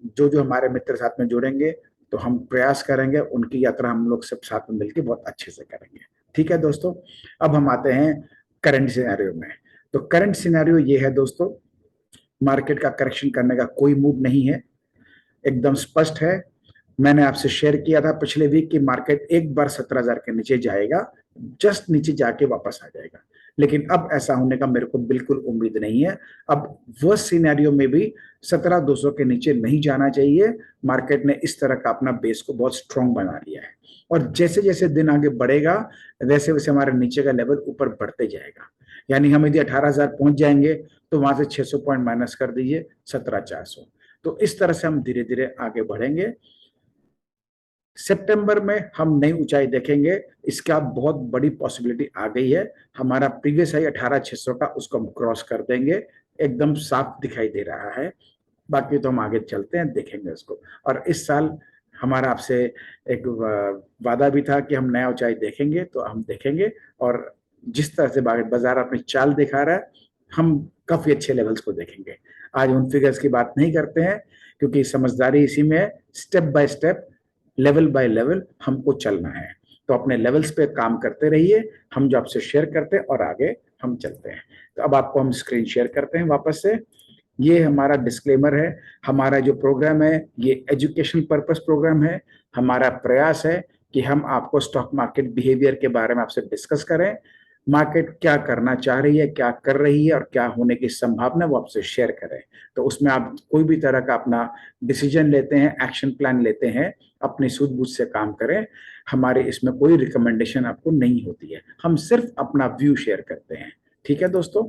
S1: जो जो हमारे मित्र साथ में जुड़ेंगे, तो हम प्रयास करेंगे उनकी यात्रा हम लोग सब साथ में मिलकर बहुत अच्छे से करेंगे। ठीक है दोस्तों, अब हम आते हैं करंट सिनेरियो में। तो करंट सिनेरियो ये है दोस्तों, मार्केट का करेक्शन करने का कोई मूव नहीं है, एकदम स्पष्ट है। मैंने आपसे शेयर किया था पिछले वीक की मार्केट एक बार 17,000 के नीचे जाएगा, जस्ट नीचे जाके वापस आ जाएगा, लेकिन अब ऐसा होने का मेरे को बिल्कुल उम्मीद नहीं है। अब वर्स्ट सिनेरियो में भी 17,200 के नीचे नहीं जाना चाहिए। मार्केट ने इस तरह का अपना बेस को बहुत स्ट्रांग बना लिया है, और जैसे जैसे दिन आगे बढ़ेगा वैसे वैसे हमारे नीचे का लेवल ऊपर बढ़ते जाएगा। यानी हम यदि 18,000 पहुंच जाएंगे तो वहां से 600 पॉइंट माइनस कर दीजिए, 17,400। तो इस तरह से हम धीरे धीरे आगे बढ़ेंगे। सितंबर में हम नई ऊंचाई देखेंगे, इसका बहुत बड़ी पॉसिबिलिटी आ गई है। हमारा प्रीवियस हाई 18,600 का, उसको हम क्रॉस कर देंगे, एकदम साफ दिखाई दे रहा है। बाकी तो हम आगे चलते हैं, देखेंगे उसको। और इस साल हमारा आपसे एक वादा भी था कि हम नया ऊंचाई देखेंगे, तो हम देखेंगे। और जिस तरह से बाजार अपनी चाल दिखा रहा है, हम काफी अच्छे लेवल्स को देखेंगे। आज उन फिगर्स की बात नहीं करते हैं, क्योंकि समझदारी इसी में है, step by step, level by level हमको चलना है। तो अपने लेवल्स पे काम करते रहिए, हम जो आपसे शेयर करते हैं, और आगे हम चलते हैं। तो अब आपको हम स्क्रीन शेयर करते हैं वापस से। ये हमारा डिस्क्लेमर है। हमारा जो प्रोग्राम है ये एजुकेशन पर्पस प्रोग्राम है। हमारा प्रयास है कि हम आपको स्टॉक मार्केट बिहेवियर के बारे में आपसे डिस्कस करें। मार्केट क्या करना चाह रही है, क्या कर रही है, और क्या होने की संभावना, वो आपसे शेयर करें। तो उसमें आप कोई भी तरह का अपना डिसीजन लेते हैं, एक्शन प्लान लेते हैं, अपनी सूझबूझ से काम करें। हमारे इसमें कोई रिकमेंडेशन आपको नहीं होती है, हम सिर्फ अपना व्यू शेयर करते हैं। ठीक है दोस्तों,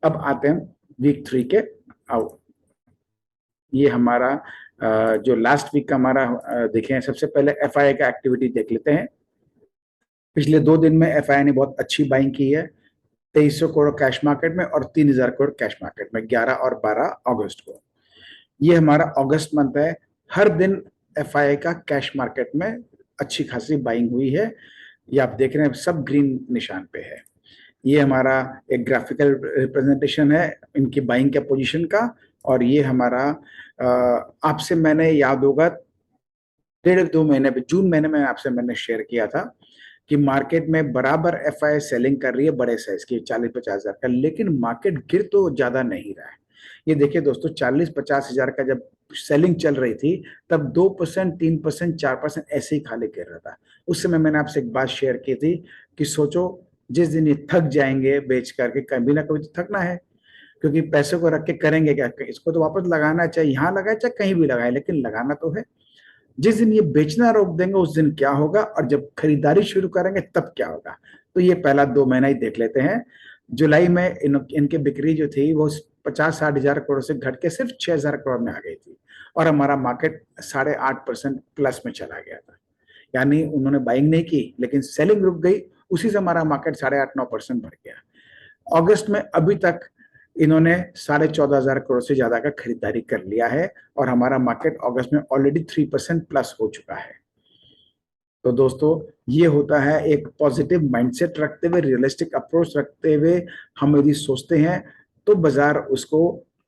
S1: अब आते हैं वीक 3 के आउट। ये हमारा जो लास्ट वीक का हमारा देखें, सबसे पहले एफआईआई का एक्टिविटी देख लेते हैं। पिछले 2 दिन में एफआईआई ने बहुत अच्छी बाइंग की है, 2300 करोड़ कैश मार्केट में और 3000 करोड़ कैश मार्केट में, 11 और 12 अगस्त को। ये हमारा अगस्त मंथ है। हर दिन एफआईआई का कैश मार्केट में अच्छी खासी बाइंग हुई है। ये आप देख रहे हैं, सब ग्रीन निशान पे है। ये हमारा एक ग्राफिकल रिप्रेजेंटेशन है इनकी बाइंग के पोजीशन का। और ये हमारा आपसे मैंने याद होगा 1.5-2 महीने पे, जून महीने में आपसे मैंने शेयर किया था कि मार्केट में बराबर एफआई सेलिंग कर रही है बड़े साइज की, 40-50 हजार का, लेकिन मार्केट गिर तो ज्यादा नहीं रहा है। ये देखिए दोस्तों, 40-50 हजार का जब सेलिंग चल रही थी, तब 2%, 3%, 4% ऐसे ही खाली गिर रहा था। उस समय मैंने आपसे एक बात शेयर की थी कि सोचो, जिस दिन ये थक जाएंगे बेच करके, कभी ना कभी तो थकना है, क्योंकि पैसे को रख के करेंगे क्या, इसको तो वापस लगाना, चाहे यहाँ लगाए चाहे कहीं भी लगाए, लेकिन लगाना तो है। जिस दिन ये बेचना रोक देंगे उस दिन क्या होगा, और जब खरीदारी शुरू करेंगे तब क्या होगा। तो ये पहला 2 महीना ही देख लेते हैं। जुलाई में इनकी बिक्री जो थी वो 50-60 हजार करोड़ से घट के सिर्फ 6,000 करोड़ में आ गई थी, और हमारा मार्केट 8.5% प्लस में चला गया था। यानी उन्होंने बाइंग नहीं की, लेकिन सेलिंग रुक गई, उसी से हमारा मार्केट 8.5-9% बढ़ गया। अगस्त में अभी तक इन्होंने 14,500 करोड़ से ज्यादा का खरीदारी कर लिया है, और हमारा मार्केट अगस्त में ऑलरेडी 3% प्लस हो चुका है। तो दोस्तों, ये होता है एक पॉजिटिव माइंडसेट रखते हुए, रियलिस्टिक अप्रोच रखते हुए हम यदि सोचते हैं तो बाजार उसको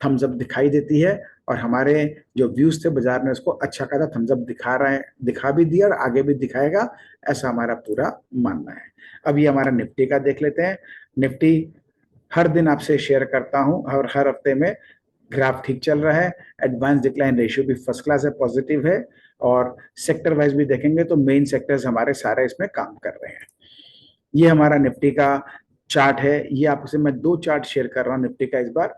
S1: थम्स अप दिखाई देती है। और हमारे जो व्यूज थे, बाजार ने उसको अच्छा खासा थम्स अप दिखा रहा है, दिखा भी दिया और आगे भी दिखाएगा, ऐसा हमारा पूरा मानना है। अब ये हमारा निफ्टी का देख लेते हैं। निफ्टी हर दिन आपसे शेयर करता हूं, और हर हफ्ते में ग्राफ ठीक चल रहा है। एडवांस डिक्लाइन रेशियो भी फर्स्ट क्लास है, पॉजिटिव है। और सेक्टर वाइज भी देखेंगे तो मेन सेक्टर्स हमारे सारे इसमें काम कर रहे हैं। ये हमारा निफ्टी का चार्ट है। ये आपसे मैं 2 चार्ट शेयर कर रहा हूँ निफ्टी का। इस बार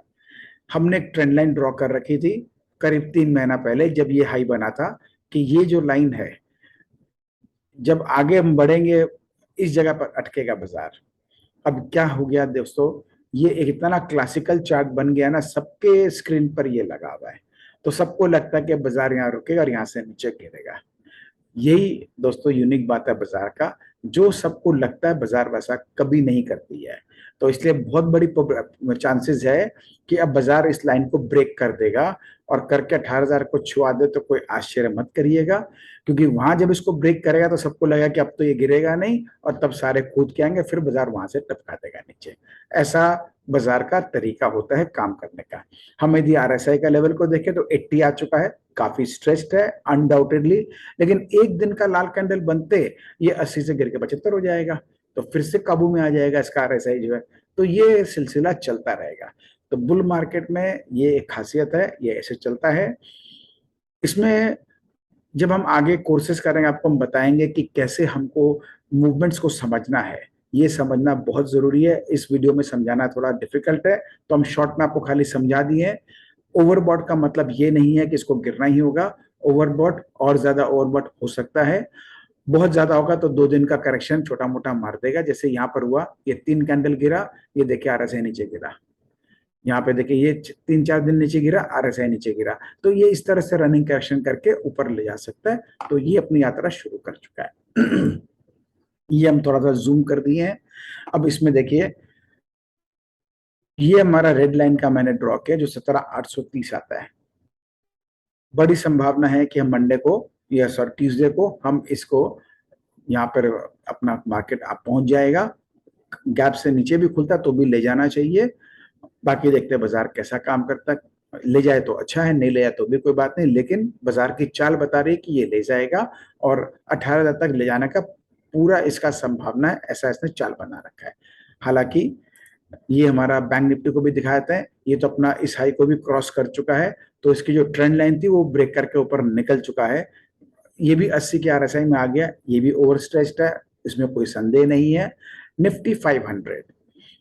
S1: हमने एक ट्रेंड लाइन ड्रॉ कर रखी थी करीब 3 महीना पहले, जब ये हाई बना था, कि ये जो लाइन है, जब आगे हम बढ़ेंगे इस जगह पर अटकेगा बाजार। अब क्या हो गया दोस्तों, ये एक इतना क्लासिकल चार्ट बन गया ना, सबके स्क्रीन पर ये लगा हुआ है, तो सबको लगता है कि बाजार यहाँ रुकेगा और यहाँ से नीचे गिरेगा। यही दोस्तों यूनिक बात है बाजार का, जो सबको लगता है बाजार वैसा कभी नहीं करती है। तो इसलिए बहुत बड़ी चांसेस है कि अब बाजार इस लाइन को ब्रेक कर देगा, और करके 18,000 को छुआ दे, तो कोई आश्चर्य मत करिएगा, क्योंकि वहां जब इसको ब्रेक करेगा तो सबको लगेगा कि अब तो ये गिरेगा नहीं, और तब सारे कूद के आएंगे, फिर बाजार वहां से टपका देगा नीचे। ऐसा बाजार का तरीका होता है काम करने का। हम यदि आरएसआई का लेवल को देखें तो 80 आ चुका है, काफी स्ट्रेस्ड है अनडाउटेडली, लेकिन एक दिन का लाल कैंडल बनते ये 80 से गिर के 75 हो जाएगा, तो फिर से काबू में आ जाएगा इसका आरएसआई जो है। तो ये सिलसिला चलता रहेगा। तो बुल मार्केट में ये एक खासियत है, ये ऐसे चलता है। इसमें जब हम आगे कोर्सेज करेंगे, आपको हम बताएंगे कि कैसे हमको मूवमेंट्स को समझना है, ये समझना बहुत जरूरी है। इस वीडियो में समझाना थोड़ा डिफिकल्ट है, तो हम शॉर्ट में आपको खाली समझा दिए हैं। ओवरबॉट का मतलब ये नहीं है कि इसको गिरना ही होगा। ओवरबॉट और ज्यादा ओवरबॉट हो सकता है, बहुत ज्यादा होगा तो 2 दिन का करेक्शन छोटा मोटा मार देगा। जैसे यहाँ पर हुआ, ये 3 कैंडल गिरा, ये देखिए RSI नीचे गिरा, यहाँ पे देखिए ये 3-4 दिन नीचे गिरा, RSI नीचे गिरा, तो ये इस तरह से रनिंग करेक्शन करके ऊपर ले जा सकता है। तो ये अपनी यात्रा शुरू कर चुका है। ये हम थोड़ा सा जूम कर दिए हैं। अब इसमें देखिए, ये हमारा रेड लाइन का मैंने ड्रॉ किया जो 17,830 आता है। बड़ी संभावना है कि हम मंडे को या ट्यूसडे को हम इसको यहाँ पर अपना मार्केट आप पहुंच जाएगा। गैप से नीचे भी खुलता तो भी ले जाना चाहिए। बाकी देखते हैं बाजार कैसा काम करता है। ले जाए तो अच्छा है, नहीं ले जाए तो भी कोई बात नहीं, लेकिन बाजार की चाल बता रही है कि ये ले जाएगा और 18,000 तक ले जाने का पूरा इसका संभावना है, ऐसा इसने चाल बना रखा है। हालांकि ये हमारा बैंक निफ्टी को भी दिखाते हैं, ये तो अपना इस हाई को भी क्रॉस कर चुका है, तो इसकी जो ट्रेंड लाइन थी वो ब्रेक करके ऊपर निकल चुका है। ये भी 80 के RSI में आ गया, ये भी ओवर स्ट्रेच्ड है, इसमें कोई संदेह नहीं है। निफ्टी 500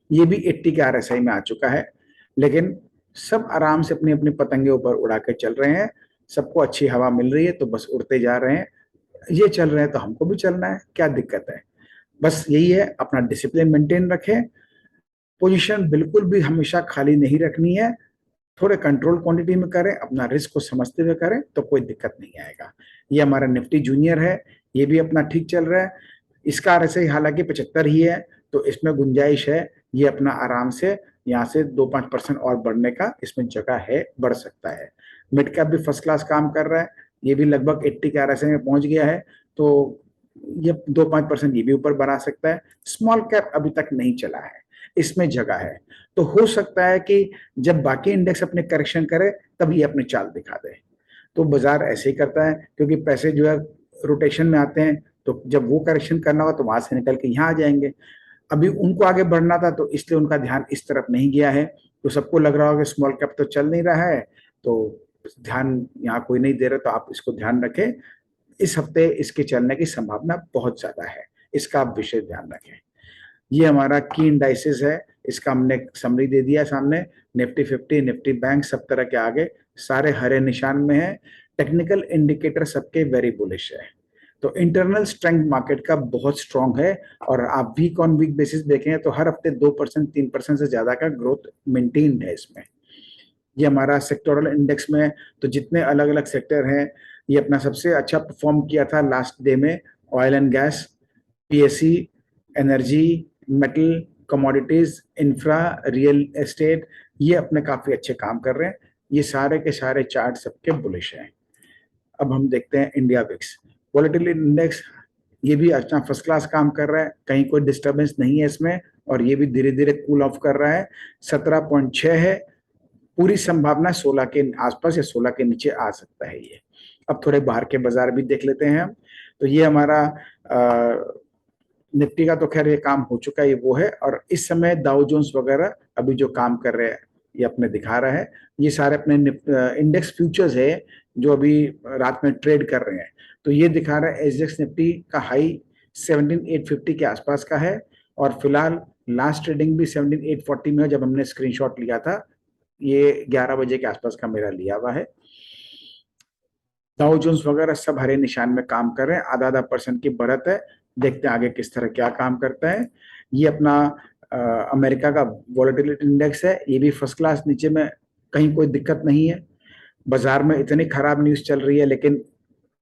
S1: ये भी 80 के RSI में आ चुका है, लेकिन सब आराम से अपनी अपनी पतंगे ऊपर उड़ा के चल रहे हैं। सबको अच्छी हवा मिल रही है तो बस उड़ते जा रहे हैं। ये चल रहे हैं तो हमको भी चलना है, क्या दिक्कत है। बस यही है, अपना डिसिप्लिन मेंटेन रखें। पोजीशन बिल्कुल भी हमेशा खाली नहीं रखनी है, थोड़े कंट्रोल क्वांटिटी में करें, अपना रिस्क को समझते हुए करें तो कोई दिक्कत नहीं आएगा। ये हमारा निफ्टी जूनियर है, ये भी अपना ठीक चल रहा है। इसका RSI हालांकि 75 ही है, तो इसमें गुंजाइश है, ये अपना आराम से यहाँ से 2-5% और बढ़ने का इसमें जगह है, बढ़ सकता है। मिड कैप भी फर्स्ट क्लास काम कर रहा है, ये भी लगभग 80 के RSI में पहुंच गया है, तो ये 2-5% ये भी ऊपर बढ़ा सकता है। स्मॉल कैप अभी तक नहीं चला है, इसमें जगह है, तो हो सकता है कि जब बाकी इंडेक्स अपने करेक्शन करे तब ये अपनी चाल दिखा दे। तो बाजार ऐसे ही करता है, क्योंकि पैसे जो है रोटेशन में आते हैं, तो जब वो करेक्शन करना होगा तो वहां से निकल के यहाँ आ जाएंगे। अभी उनको आगे बढ़ना था तो इसलिए उनका ध्यान इस तरफ नहीं गया है। तो सबको लग रहा होगा स्मॉल कैप तो चल नहीं रहा है, तो ध्यान यहाँ कोई नहीं दे रहा, तो आप इसको ध्यान रखें। इस हफ्ते इसके चलने की संभावना बहुत ज्यादा है, इसका आप विशेष ध्यान रखें। ये हमारा की इंडाइसिस है, इसका हमने समरी दे दिया सामने। निफ्टी 50, निफ्टी बैंक सब तरह के आगे सारे हरे निशान में है। टेक्निकल इंडिकेटर सबके वेरी बुलिश है, तो इंटरनल स्ट्रेंथ मार्केट का बहुत स्ट्रांग है। और आप वीक ऑन वीक बेसिस देखें तो हर हफ्ते 2% 3% से ज्यादा का ग्रोथ मेंटेन्ड है इसमें। ये हमारा सेक्टोरल इंडेक्स में तो जितने अलग अलग सेक्टर हैं, ये अपना सबसे अच्छा परफॉर्म किया था लास्ट डे में। Oil and gas, PSE, energy, metal, commodities, infra, real estate, ये अपने काफी अच्छे काम कर रहे हैं। ये सारे के सारे चार्ट सबके बुलिश हैं। अब हम देखते हैं इंडिया विक्स वोलेटिलिटी इंडेक्स, ये भी अच्छा फर्स्ट क्लास काम कर रहा है, कहीं कोई डिस्टर्बेंस नहीं है इसमें, और ये भी धीरे धीरे कूल ऑफ कर रहा है। 17.6 है, पूरी संभावना 16 के आसपास या 16 के नीचे आ सकता है ये। अब थोड़े बाहर के बाजार भी देख लेते हैं हम। तो ये हमारा निफ्टी का तो खैर ये काम हो चुका है, ये वो है। और इस समय डाउ जोन्स वगैरह अभी जो काम कर रहे हैं ये अपने दिखा रहा है। ये सारे अपने इंडेक्स फ्यूचर्स है जो अभी रात में ट्रेड कर रहे हैं। तो ये दिखा रहा है SGX निफ्टी का हाई 17,850 के आसपास का है, और फिलहाल लास्ट ट्रेडिंग भी 17,840 में है जब हमने स्क्रीनशॉट लिया था। ये 11 बजे के आसपास का मेरा लिया हुआ है। डाउ जोन्स वगैरह सब हरे निशान में काम कर रहे हैं, आधा % की बढ़त है। देखते हैं आगे किस तरह क्या काम करता है। ये अपना अमेरिका का वोलेटिलिटी इंडेक्स है, ये भी फर्स्ट क्लास नीचे में, कहीं कोई दिक्कत नहीं है। बाजार में इतनी खराब न्यूज चल रही है, लेकिन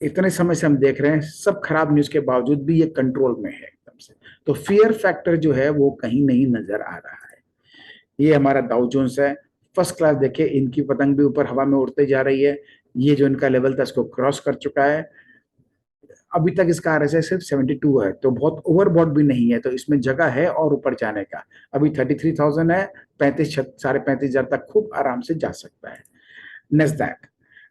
S1: इतने समय से हम देख रहे हैं सब खराब न्यूज के बावजूद भी ये कंट्रोल में है एकदम से। तो फियर फैक्टर जो है वो कहीं नहीं नजर आ रहा है। ये हमारा डाउ जोन्स है, फर्स्ट क्लास। देखिए इनकी पतंग भी ऊपर हवा में उड़ते जा रही है, ये जो इनका लेवल था इसको क्रॉस कर चुका है। अभी तक इसका RSI सिर्फ 72 है, तो बहुत ओवरबॉट भी नहीं है, तो इसमें जगह है और ऊपर जाने का। अभी 33,000 है, 35,000 तक खूब आराम से जा सकता है।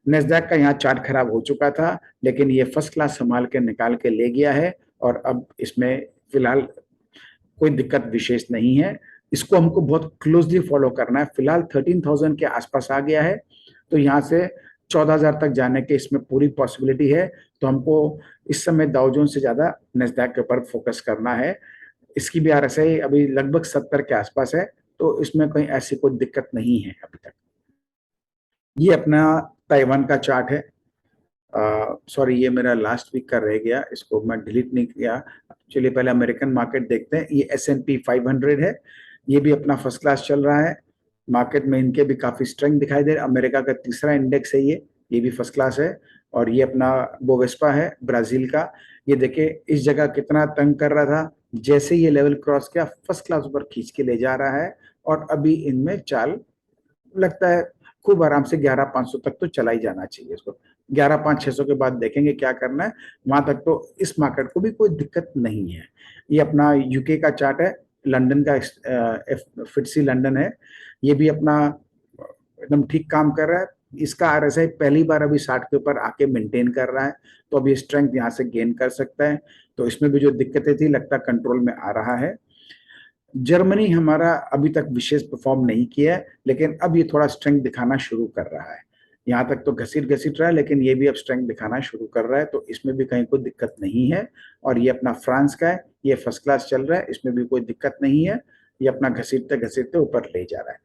S1: नेस्डैक का यहाँ चार्ट खराब हो चुका था, लेकिन ये फर्स्ट क्लास संभाल के निकाल के ले गया है, और अब इसमें फिलहाल कोई दिक्कत विशेष नहीं है। इसको हमको बहुत क्लोजली फॉलो करना है। फिलहाल 13,000 के आसपास आ गया है, तो यहाँ से 14,000 तक जाने के इसमें पूरी पॉसिबिलिटी है। तो हमको इस समय डाउ जोन्स से ज्यादा नेस्डैक के ऊपर फोकस करना है। इसकी भी आरएसआई अभी लगभग 70 के आसपास है, तो इसमें कोई ऐसी कोई दिक्कत नहीं है अभी तक। ये अपना ताइवान का चार्ट है। सॉरी, ये मेरा लास्ट वीक का रह गया, इसको मैं डिलीट नहीं किया। चलिए पहले अमेरिकन मार्केट देखते हैं। ये S&P 500 है, ये भी अपना फर्स्ट क्लास चल रहा है। मार्केट में इनके भी काफी स्ट्रेंथ दिखाई दे रहा है। अमेरिका का तीसरा इंडेक्स है ये भी फर्स्ट क्लास है। और ये अपना बोवेस्पा है ब्राजील का। ये देखिए इस जगह कितना तंग कर रहा था, जैसे ये लेवल क्रॉस किया फर्स्ट क्लास ऊपर खींच के ले जा रहा है। और अभी इनमें चाल लगता है खूब आराम से 11,500 तक तो चला ही जाना चाहिए इसको। 11,500-600 के बाद देखेंगे क्या करना है, वहां तक तो इस मार्केट को भी कोई दिक्कत नहीं है। ये अपना यूके का चार्ट है, लंदन का फिटसी लंदन है। ये भी अपना एकदम ठीक काम कर रहा है। इसका आरएसआई पहली बार अभी 60 के ऊपर आके मेंटेन कर रहा है, तो अभी स्ट्रेंथ यहाँ से गेन कर सकता है। तो इसमें भी जो दिक्कतें थी लगता कंट्रोल में आ रहा है। जर्मनी हमारा अभी तक विशेष परफॉर्म नहीं किया है, लेकिन अब ये थोड़ा स्ट्रेंथ दिखाना शुरू कर रहा है। यहाँ तक तो घसीट घसीट रहा है, लेकिन ये भी अब स्ट्रेंथ दिखाना शुरू कर रहा है, तो इसमें भी कहीं कोई दिक्कत नहीं है। और ये अपना फ्रांस का है, ये फर्स्ट क्लास चल रहा है, इसमें भी कोई दिक्कत नहीं है। ये अपना घसीटते घसीटते ऊपर ले जा रहा है।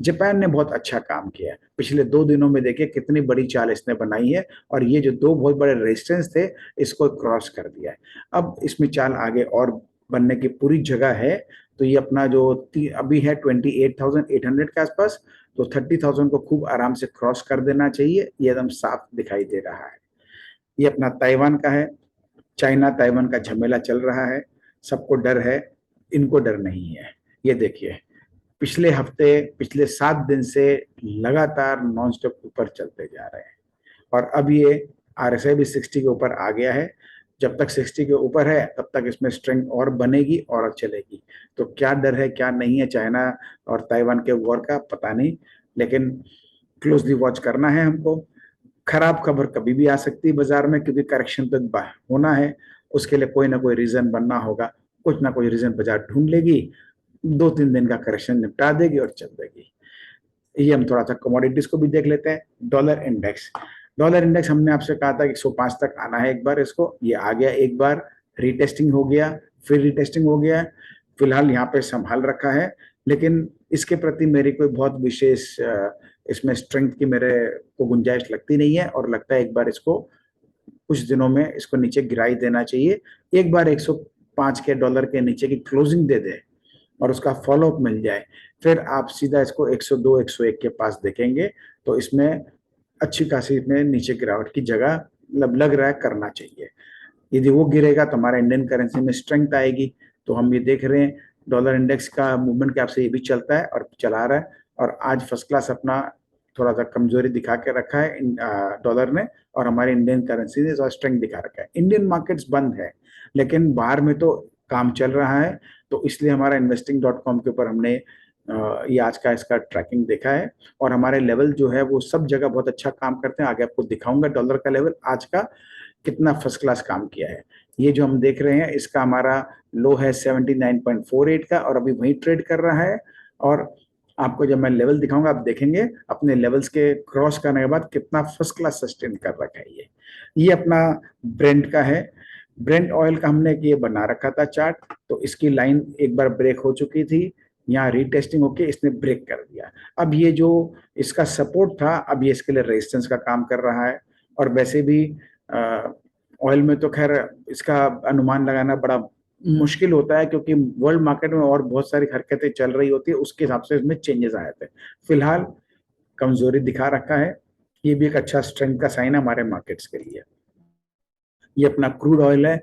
S1: जापान ने बहुत अच्छा काम किया है, पिछले 2 दिनों में देखिए कितनी बड़ी चाल इसने बनाई है, और ये जो 2 बहुत बड़े रेजिस्टेंस थे इसको क्रॉस कर दिया है। अब इसमें चाल आगे और बनने की पूरी जगह है। तो ये अपना जो अभी है 28,800 के आसपास, तो 30,000 को खूब आराम से क्रॉस कर देना चाहिए। ये एकदम साफ दिखाई दे रहा है। ये अपना ताइवान का है। चाइना ताइवान का झमेला चल रहा है, सबको डर है, इनको डर नहीं है। ये देखिए पिछले हफ्ते, पिछले 7 दिन से लगातार नॉन स्टॉप ऊपर चलते जा रहे हैं। और अब ये आरएसआई भी 60 के ऊपर आ गया है। जब तक 60 के ऊपर है तब तक इसमें स्ट्रेंथ और बनेगी और चलेगी। तो क्या डर है क्या नहीं है चाइना और ताइवान के वॉर का, पता नहीं, लेकिन क्लोजली वॉच करना है हमको। खराब खबर कभी भी आ सकती है बाजार में, क्योंकि करेक्शन तो होना है, उसके लिए कोई ना कोई रीजन बनना होगा। कुछ ना कोई रीजन बाजार ढूंढ लेगी, 2-3 दिन का करेक्शन निपटा देगी और चल देगी। ये हम थोड़ा सा कमोडिटीज को भी देख लेते हैं। डॉलर इंडेक्स हमने आपसे कहा था कि 105 तक आना है एक बार इसको, ये आ गया एक बार, रीटेस्टिंग हो गया, फिर रीटेस्टिंग हो गया। फिलहाल यहाँ पे संभाल रखा है, लेकिन इसके प्रति मेरी कोई बहुत विशेष इसमें स्ट्रेंथ की मेरे को गुंजाइश लगती नहीं है, और लगता है एक बार इसको कुछ दिनों में इसको नीचे गिरा ही देना चाहिए। एक बार 105 के डॉलर के नीचे की क्लोजिंग दे दे और उसका फॉलोअप मिल जाए, फिर आप सीधा इसको 102 101 के पास देखेंगे। तो इसमें अच्छी खासी में नीचे गिरावट की जगह मतलब लग रहा है करना चाहिए। यदि वो गिरेगा तो हमारा इंडियन करेंसी में स्ट्रेंथ आएगी। तो हम ये देख रहे हैं डॉलर इंडेक्स का मूवमेंट के आपसे ये भी चलता है और चला रहा है। और आज फर्स्ट क्लास अपना थोड़ा सा कमजोरी दिखा के रखा है डॉलर ने, और हमारे इंडियन करेंसी ने स्ट्रेंथ दिखा रखा है। इंडियन मार्केट्स बंद है, लेकिन बाहर में तो काम चल रहा है। तो इसलिए हमारा investing.com के ऊपर हमने ये आज का इसका ट्रैकिंग देखा है, और हमारे लेवल जो है वो सब जगह बहुत अच्छा काम करते हैं। आगे आपको दिखाऊंगा डॉलर का लेवल आज का कितना फर्स्ट क्लास काम किया है। ये जो हम देख रहे हैं इसका हमारा लो है 79.48 का, और अभी वही ट्रेड कर रहा है। और आपको जब मैं लेवल दिखाऊंगा आप देखेंगे अपने लेवल्स के क्रॉस करने के बाद कितना फर्स्ट क्लास सस्टेन कर रखा है। ये अपना ब्रेंट का है। ब्रेंट ऑयल का हमने ये बना रखा था चार्ट, तो इसकी लाइन एक बार ब्रेक हो चुकी थी, यहाँ रीटेस्टिंग होके इसने ब्रेक कर दिया। अब ये जो इसका सपोर्ट था, अब ये इसके लिए रेजिस्टेंस का काम कर रहा है। और वैसे भी ऑयल में तो खैर इसका अनुमान लगाना बड़ा मुश्किल होता है, क्योंकि वर्ल्ड मार्केट में और बहुत सारी हरकतें चल रही होती है, उसके हिसाब से इसमें चेंजेस आए थे। फिलहाल कमजोरी दिखा रखा है, ये भी एक अच्छा स्ट्रेंथ का साइन है हमारे मार्केट्स के लिए। ये अपना क्रूड ऑयल है।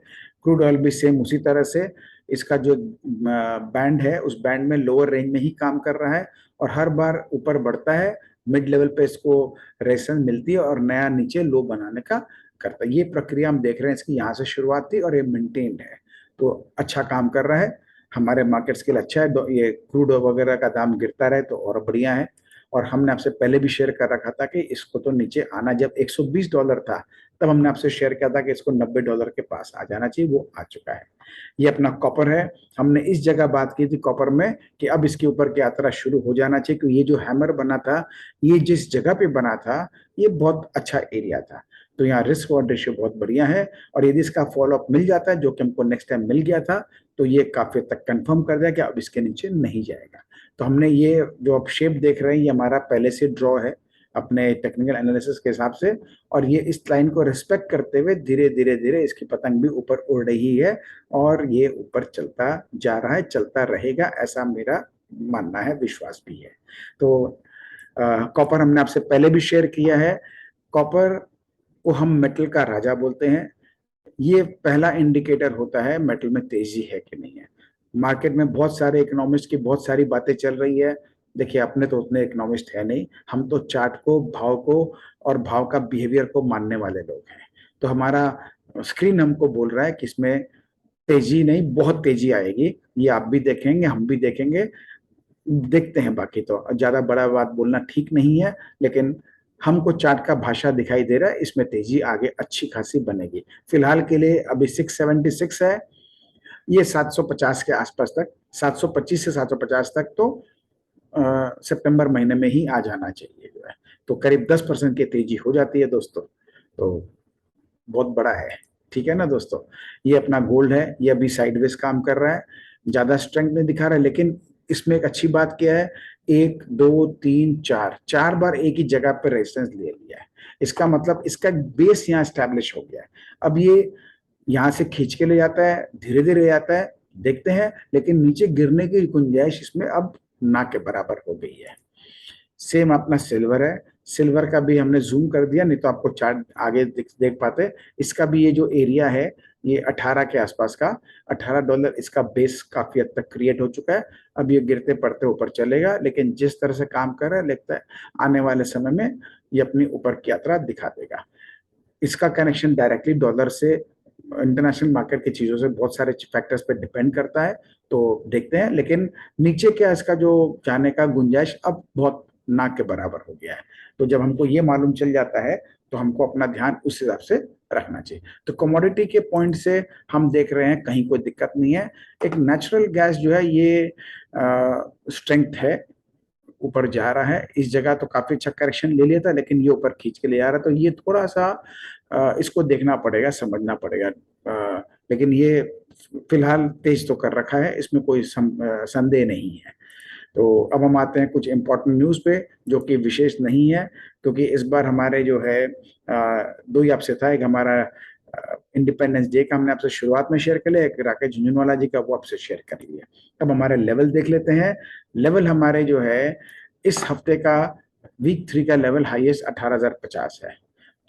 S1: क्रूड ऑयल भी सेम उसी तरह से इसका जो बैंड है उस बैंड में लोअर रेंज में ही काम कर रहा है, और हर बार ऊपर बढ़ता है, मिड लेवल पे इसको रेजिस्टेंस मिलती है और नया नीचे लो बनाने का करता है। ये प्रक्रिया हम देख रहे हैं इसकी, यहाँ से शुरुआत थी और ये मेंटेन्ड है, तो अच्छा काम कर रहा है। हमारे मार्केट्स के लिए अच्छा है। ये क्रूड वगैरह का दाम गिरता रहे तो और बढ़िया है। और हमने आपसे पहले भी शेयर कर रखा था कि इसको तो नीचे आना, जब $120 था तब हमने आपसे शेयर किया था कि इसको $90 के पास आ जाना चाहिए, वो आ चुका है। ये अपना कॉपर है। हमने इस जगह बात की थी कॉपर में कि अब इसके ऊपर की यात्रा शुरू हो जाना चाहिए, क्योंकि ये जो हैमर बना था, ये जिस जगह पे बना था ये बहुत अच्छा एरिया था। तो यहाँ रिस्क और रेशियो बहुत बढ़िया है, और यदि इसका फॉलोअप मिल जाता है, जो कि हमको नेक्स्ट टाइम मिल गया था, तो ये काफी हद तक कंफर्म कर दिया कि अब इसके नीचे नहीं जाएगा। तो हमने ये जो अब शेप देख रहे हैं ये हमारा पहले से ड्रॉ है अपने टेक्निकल एनालिसिस के हिसाब से, और ये इस लाइन को रिस्पेक्ट करते हुए धीरे धीरे धीरे इसकी पतंग भी ऊपर उड़ रही है और ये ऊपर चलता जा रहा है, चलता रहेगा, ऐसा मेरा मानना है, विश्वास भी है। तो कॉपर हमने आपसे पहले भी शेयर किया है। कॉपर को हम मेटल का राजा बोलते हैं। ये पहला इंडिकेटर होता है मेटल में तेजी है कि नहीं है। मार्केट में बहुत सारे इकोनॉमिस्ट की बहुत सारी बातें चल रही है। देखिए अपने तो उतने इकोनॉमिस्ट है नहीं, हम तो चार्ट को, भाव को और भाव का बिहेवियर को मानने वाले लोग हैं। तो हमारा स्क्रीन हमको बोल रहा है कि इसमें तेजी नहीं, बहुत तेजी आएगी। ये आप भी देखेंगे, हम भी देखेंगे, देखते हैं। बाकी तो ज्यादा बड़ा बात बोलना ठीक नहीं है, लेकिन हमको चार्ट का भाषा दिखाई दे रहा है, इसमें तेजी आगे अच्छी खासी बनेगी। फिलहाल के लिए अभी 676 है, ये 750 के आसपास तक, 725 से 750 तक तो सितंबर महीने में ही आ जाना चाहिए जो है। तो करीब 10% की तेजी हो जाती है दोस्तों, तो बहुत बड़ा है। ठीक है ना दोस्तों। ये अपना गोल्ड है, ये अभी साइडवेज काम कर रहा है, ज्यादा स्ट्रेंथ नहीं दिखा रहा है, लेकिन इसमें एक अच्छी बात क्या है, 1 2 3 4 बार एक ही जगह पर रेजिस्टेंस ले लिया है। इसका मतलब इसका बेस यहाँ स्टैब्लिश हो गया है। अब ये यहाँ से खींच के ले जाता है, धीरे धीरे जाता है, देखते हैं, लेकिन नीचे गिरने की गुंजाइश इसमें अब ना के बराबर हो गई है। सेम अपना सिल्वर है, सिल्वर का भी हमने जूम कर दिया, नहीं तो आपको चार्ट आगे देख पाते। इसका भी ये जो एरिया है ये 18 के आसपास का, $18 इसका बेस काफी हद तक क्रिएट हो चुका है। अब ये गिरते पड़ते ऊपर चलेगा, लेकिन जिस तरह से काम कर रहा है लगता है आने वाले समय में ये अपनी ऊपर की यात्रा दिखा देगा। इसका कनेक्शन डायरेक्टली डॉलर से, इंटरनेशनल मार्केट की चीजों से, बहुत सारे फैक्टर्स पे डिपेंड करता है, तो देखते हैं। लेकिन नीचे क्या इसका जो जाने का गुंजाइश अब बहुत ना के बराबर हो गया है। तो जब हमको ये मालूम चल जाता है तो हमको अपना ध्यान उस हिसाब से रखना चाहिए। तो कमोडिटी के पॉइंट से हम देख रहे हैं कहीं कोई दिक्कत नहीं है। एक नेचुरल गैस जो है ये स्ट्रेंथ है, ऊपर जा रहा है। इस जगह तो काफी अच्छा करेक्शन ले लिया था, लेकिन ये ऊपर खींच के ले जा रहा है, तो ये थोड़ा सा इसको देखना पड़ेगा, समझना पड़ेगा। लेकिन ये फिलहाल तेज तो कर रखा है, इसमें कोई संदेह नहीं है। तो अब हम आते हैं कुछ इंपॉर्टेंट न्यूज पे जो कि विशेष नहीं है, क्योंकि इस बार हमारे जो है दो ही आपसे था। एक हमारा इंडिपेंडेंस डे का हमने आपसे शुरुआत में शेयर कर लिया, एक राकेश झुंझुनवाला जी का वो आपसे शेयर कर लिया। अब हमारे लेवल देख लेते हैं। लेवल हमारे जो है इस हफ्ते का वीक 3 का लेवल हाईएस्ट 18,050 है।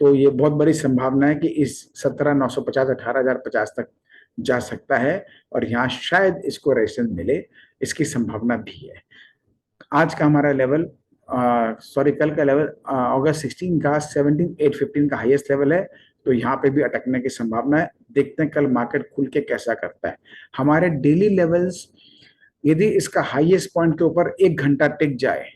S1: तो ये बहुत बड़ी संभावना है कि इस 17,950 18,050 तक जा सकता है, और यहाँ शायद इसको रेजिस्टेंस मिले, इसकी संभावना भी है। आज का हमारा लेवल, सॉरी कल का लेवल अगस्त 16 का 17,815 का हाईएस्ट लेवल है, तो यहाँ पे भी अटकने की संभावना है। देखते हैं कल मार्केट खुल के कैसा करता है। हमारे डेली लेवल्स यदि इसका हाईएस्ट पॉइंट के ऊपर 1 घंटा टिक जाए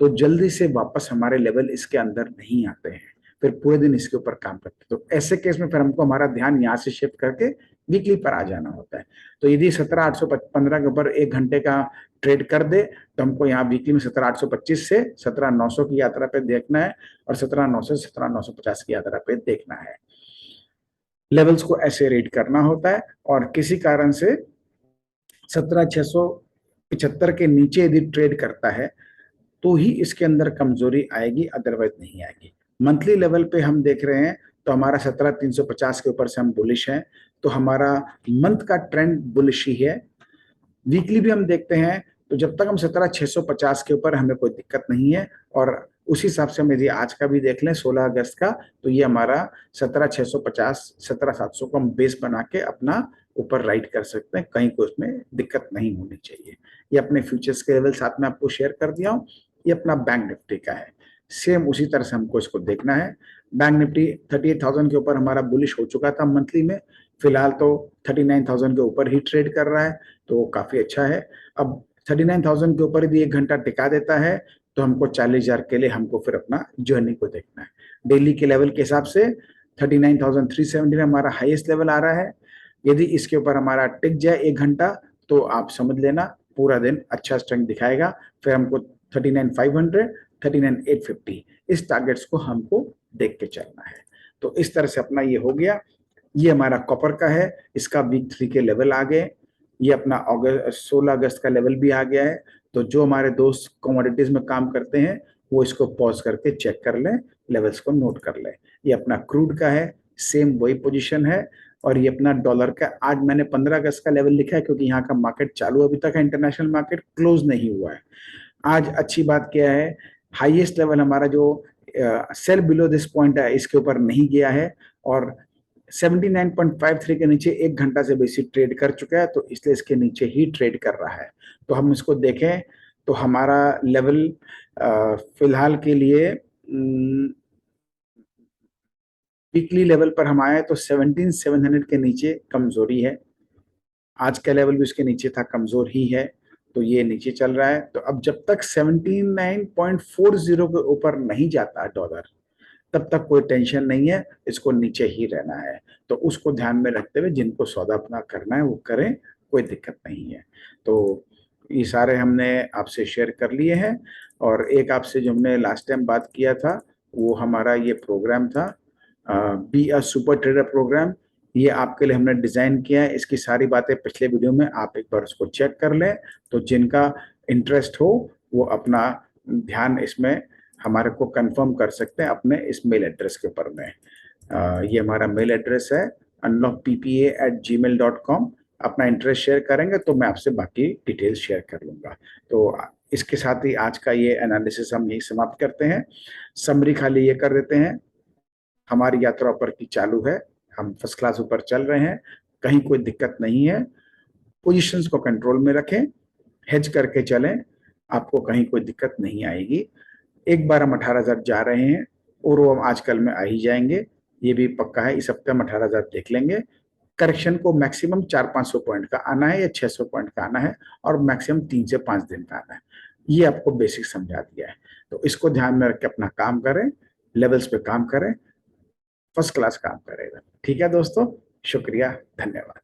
S1: तो जल्दी से वापस हमारे लेवल इसके अंदर नहीं आते हैं, फिर पूरे दिन इसके ऊपर काम करते हैं। तो ऐसे केस में फिर हमको हमारा ध्यान यहाँ से शिफ्ट करके वीकली पर आ जाना होता है। तो यदि 17,815 के ऊपर 1 घंटे का ट्रेड कर दे तो हमको यहाँ वीकली में 17,825 से 17,900 की यात्रा पे देखना है, और 17,900 से 17,950 की यात्रा पे देखना है। लेवल्स को ऐसे रीड करना होता है, और किसी कारण से 17,675 के नीचे यदि ट्रेड करता है तो ही इसके अंदर कमजोरी आएगी, अदरवाइज नहीं आएगी। मंथली लेवल पे हम देख रहे हैं तो हमारा 17,350 के ऊपर से हम बुलिश हैं, तो हमारा मंथ का ट्रेंड बुलिश ही है। वीकली भी हम देखते हैं तो जब तक हम 17,650 के ऊपर हमें कोई दिक्कत नहीं है, और उसी हिसाब से हम यदि आज का भी देख लें 16 अगस्त का, तो ये हमारा 17,650 17,700 को हम बेस बना के अपना ऊपर राइड कर सकते हैं, कहीं को उसमें दिक्कत नहीं होनी चाहिए। ये अपने फ्यूचर्स के लेवल साथ में आपको शेयर कर दिया हूँ। ये अपना बैंक निफ्टी का है, सेम उसी तरह से हमको इसको देखना है। बैंक निफ्टी 38,000 के ऊपर हमारा बुलिश हो चुका था मंथली में, फिलहाल तो 39,000 के ऊपर ही ट्रेड कर रहा है, तो काफी अच्छा है। अब 39,000 के ऊपर यदि 1 घंटा टिका देता है तो हमको 40,000 के लिए हमको फिर अपना जर्नी को देखना है। डेली के लेवल के हिसाब से 39,370 में हमारा हाईएस्ट लेवल आ रहा है। यदि इसके ऊपर हमारा टिक जाए 1 घंटा तो आप समझ लेना पूरा दिन अच्छा स्ट्रेंथ दिखाएगा। फिर हमको 39,500 39,850 इस टारगेट्स को हमको देख के चलना है। तो इस तरह से अपना ये हो गया। ये हमारा कॉपर का है, इसका वीक 3 के लेवल आ गए। ये अपना अगस्त 16 अगस्त का लेवल भी आ गया है। तो जो हमारे दोस्त कमोडिटीज में काम करते हैं वो इसको पॉज करके चेक कर लें, लेवल्स को नोट कर लें। ये अपना क्रूड का है, सेम वही पोजीशन है। और ये अपना डॉलर का, आज मैंने 15 अगस्त का लेवल लिखा है क्योंकि यहाँ का मार्केट चालू अभी तक है, इंटरनेशनल मार्केट क्लोज नहीं हुआ है। आज अच्छी बात क्या है, हाईएस्ट लेवल हमारा जो सेल बिलो दिस पॉइंट है इसके ऊपर नहीं गया है, और 79.53 के नीचे 1 घंटा से बेसी ट्रेड कर चुका है, तो इसलिए इसके नीचे ही ट्रेड कर रहा है। तो हम इसको देखें तो हमारा लेवल फिलहाल के लिए वीकली लेवल पर हम आए तो 17,700 के नीचे कमजोरी है। आज का लेवल भी उसके नीचे था, कमजोर ही है, तो ये नीचे चल रहा है। तो अब जब तक 79.40 के ऊपर नहीं जाता डॉलर, तब तक कोई टेंशन नहीं है, इसको नीचे ही रहना है। तो उसको ध्यान में रखते हुए जिनको सौदा अपना करना है वो करें, कोई दिक्कत नहीं है। तो ये सारे हमने आपसे शेयर कर लिए हैं। और एक आपसे जो हमने लास्ट टाइम बात किया था वो हमारा ये प्रोग्राम था, be a super trader program. ये आपके लिए हमने डिजाइन किया है। इसकी सारी बातें पिछले वीडियो में आप एक बार उसको चेक कर लें। तो जिनका इंटरेस्ट हो वो अपना ध्यान इसमें हमारे को कंफर्म कर सकते हैं अपने इस मेल एड्रेस के ऊपर में। ये हमारा मेल एड्रेस है unlockppa@gmail.com। अपना इंटरेस्ट शेयर करेंगे तो मैं आपसे बाकी डिटेल्स शेयर कर लूंगा। तो इसके साथ ही आज का ये एनालिसिस हम यही समाप्त करते हैं। समरी खाली ये कर देते हैं, हमारी यात्रा ऊपर की चालू है, हम फर्स्ट क्लास ऊपर चल रहे हैं, कहीं कोई दिक्कत नहीं है। पोजीशंस को कंट्रोल में रखें, हेज करके चलें, आपको कहीं कोई दिक्कत नहीं आएगी। एक बार हम 18,000 जा रहे हैं और वो हम आजकल में आ ही जाएंगे, ये भी पक्का है। इस हफ्ते हम 18,000 देख लेंगे। करेक्शन को मैक्सिमम 400-500 पॉइंट का आना है या 600 पॉइंट का आना है, और मैक्सिमम 3 से 5 दिन का आना है। ये आपको बेसिक समझा दिया है। तो इसको ध्यान में रख के अपना काम करें, लेवल्स पे काम करें, फर्स्ट क्लास काम करेगा। ठीक है दोस्तों, शुक्रिया, धन्यवाद।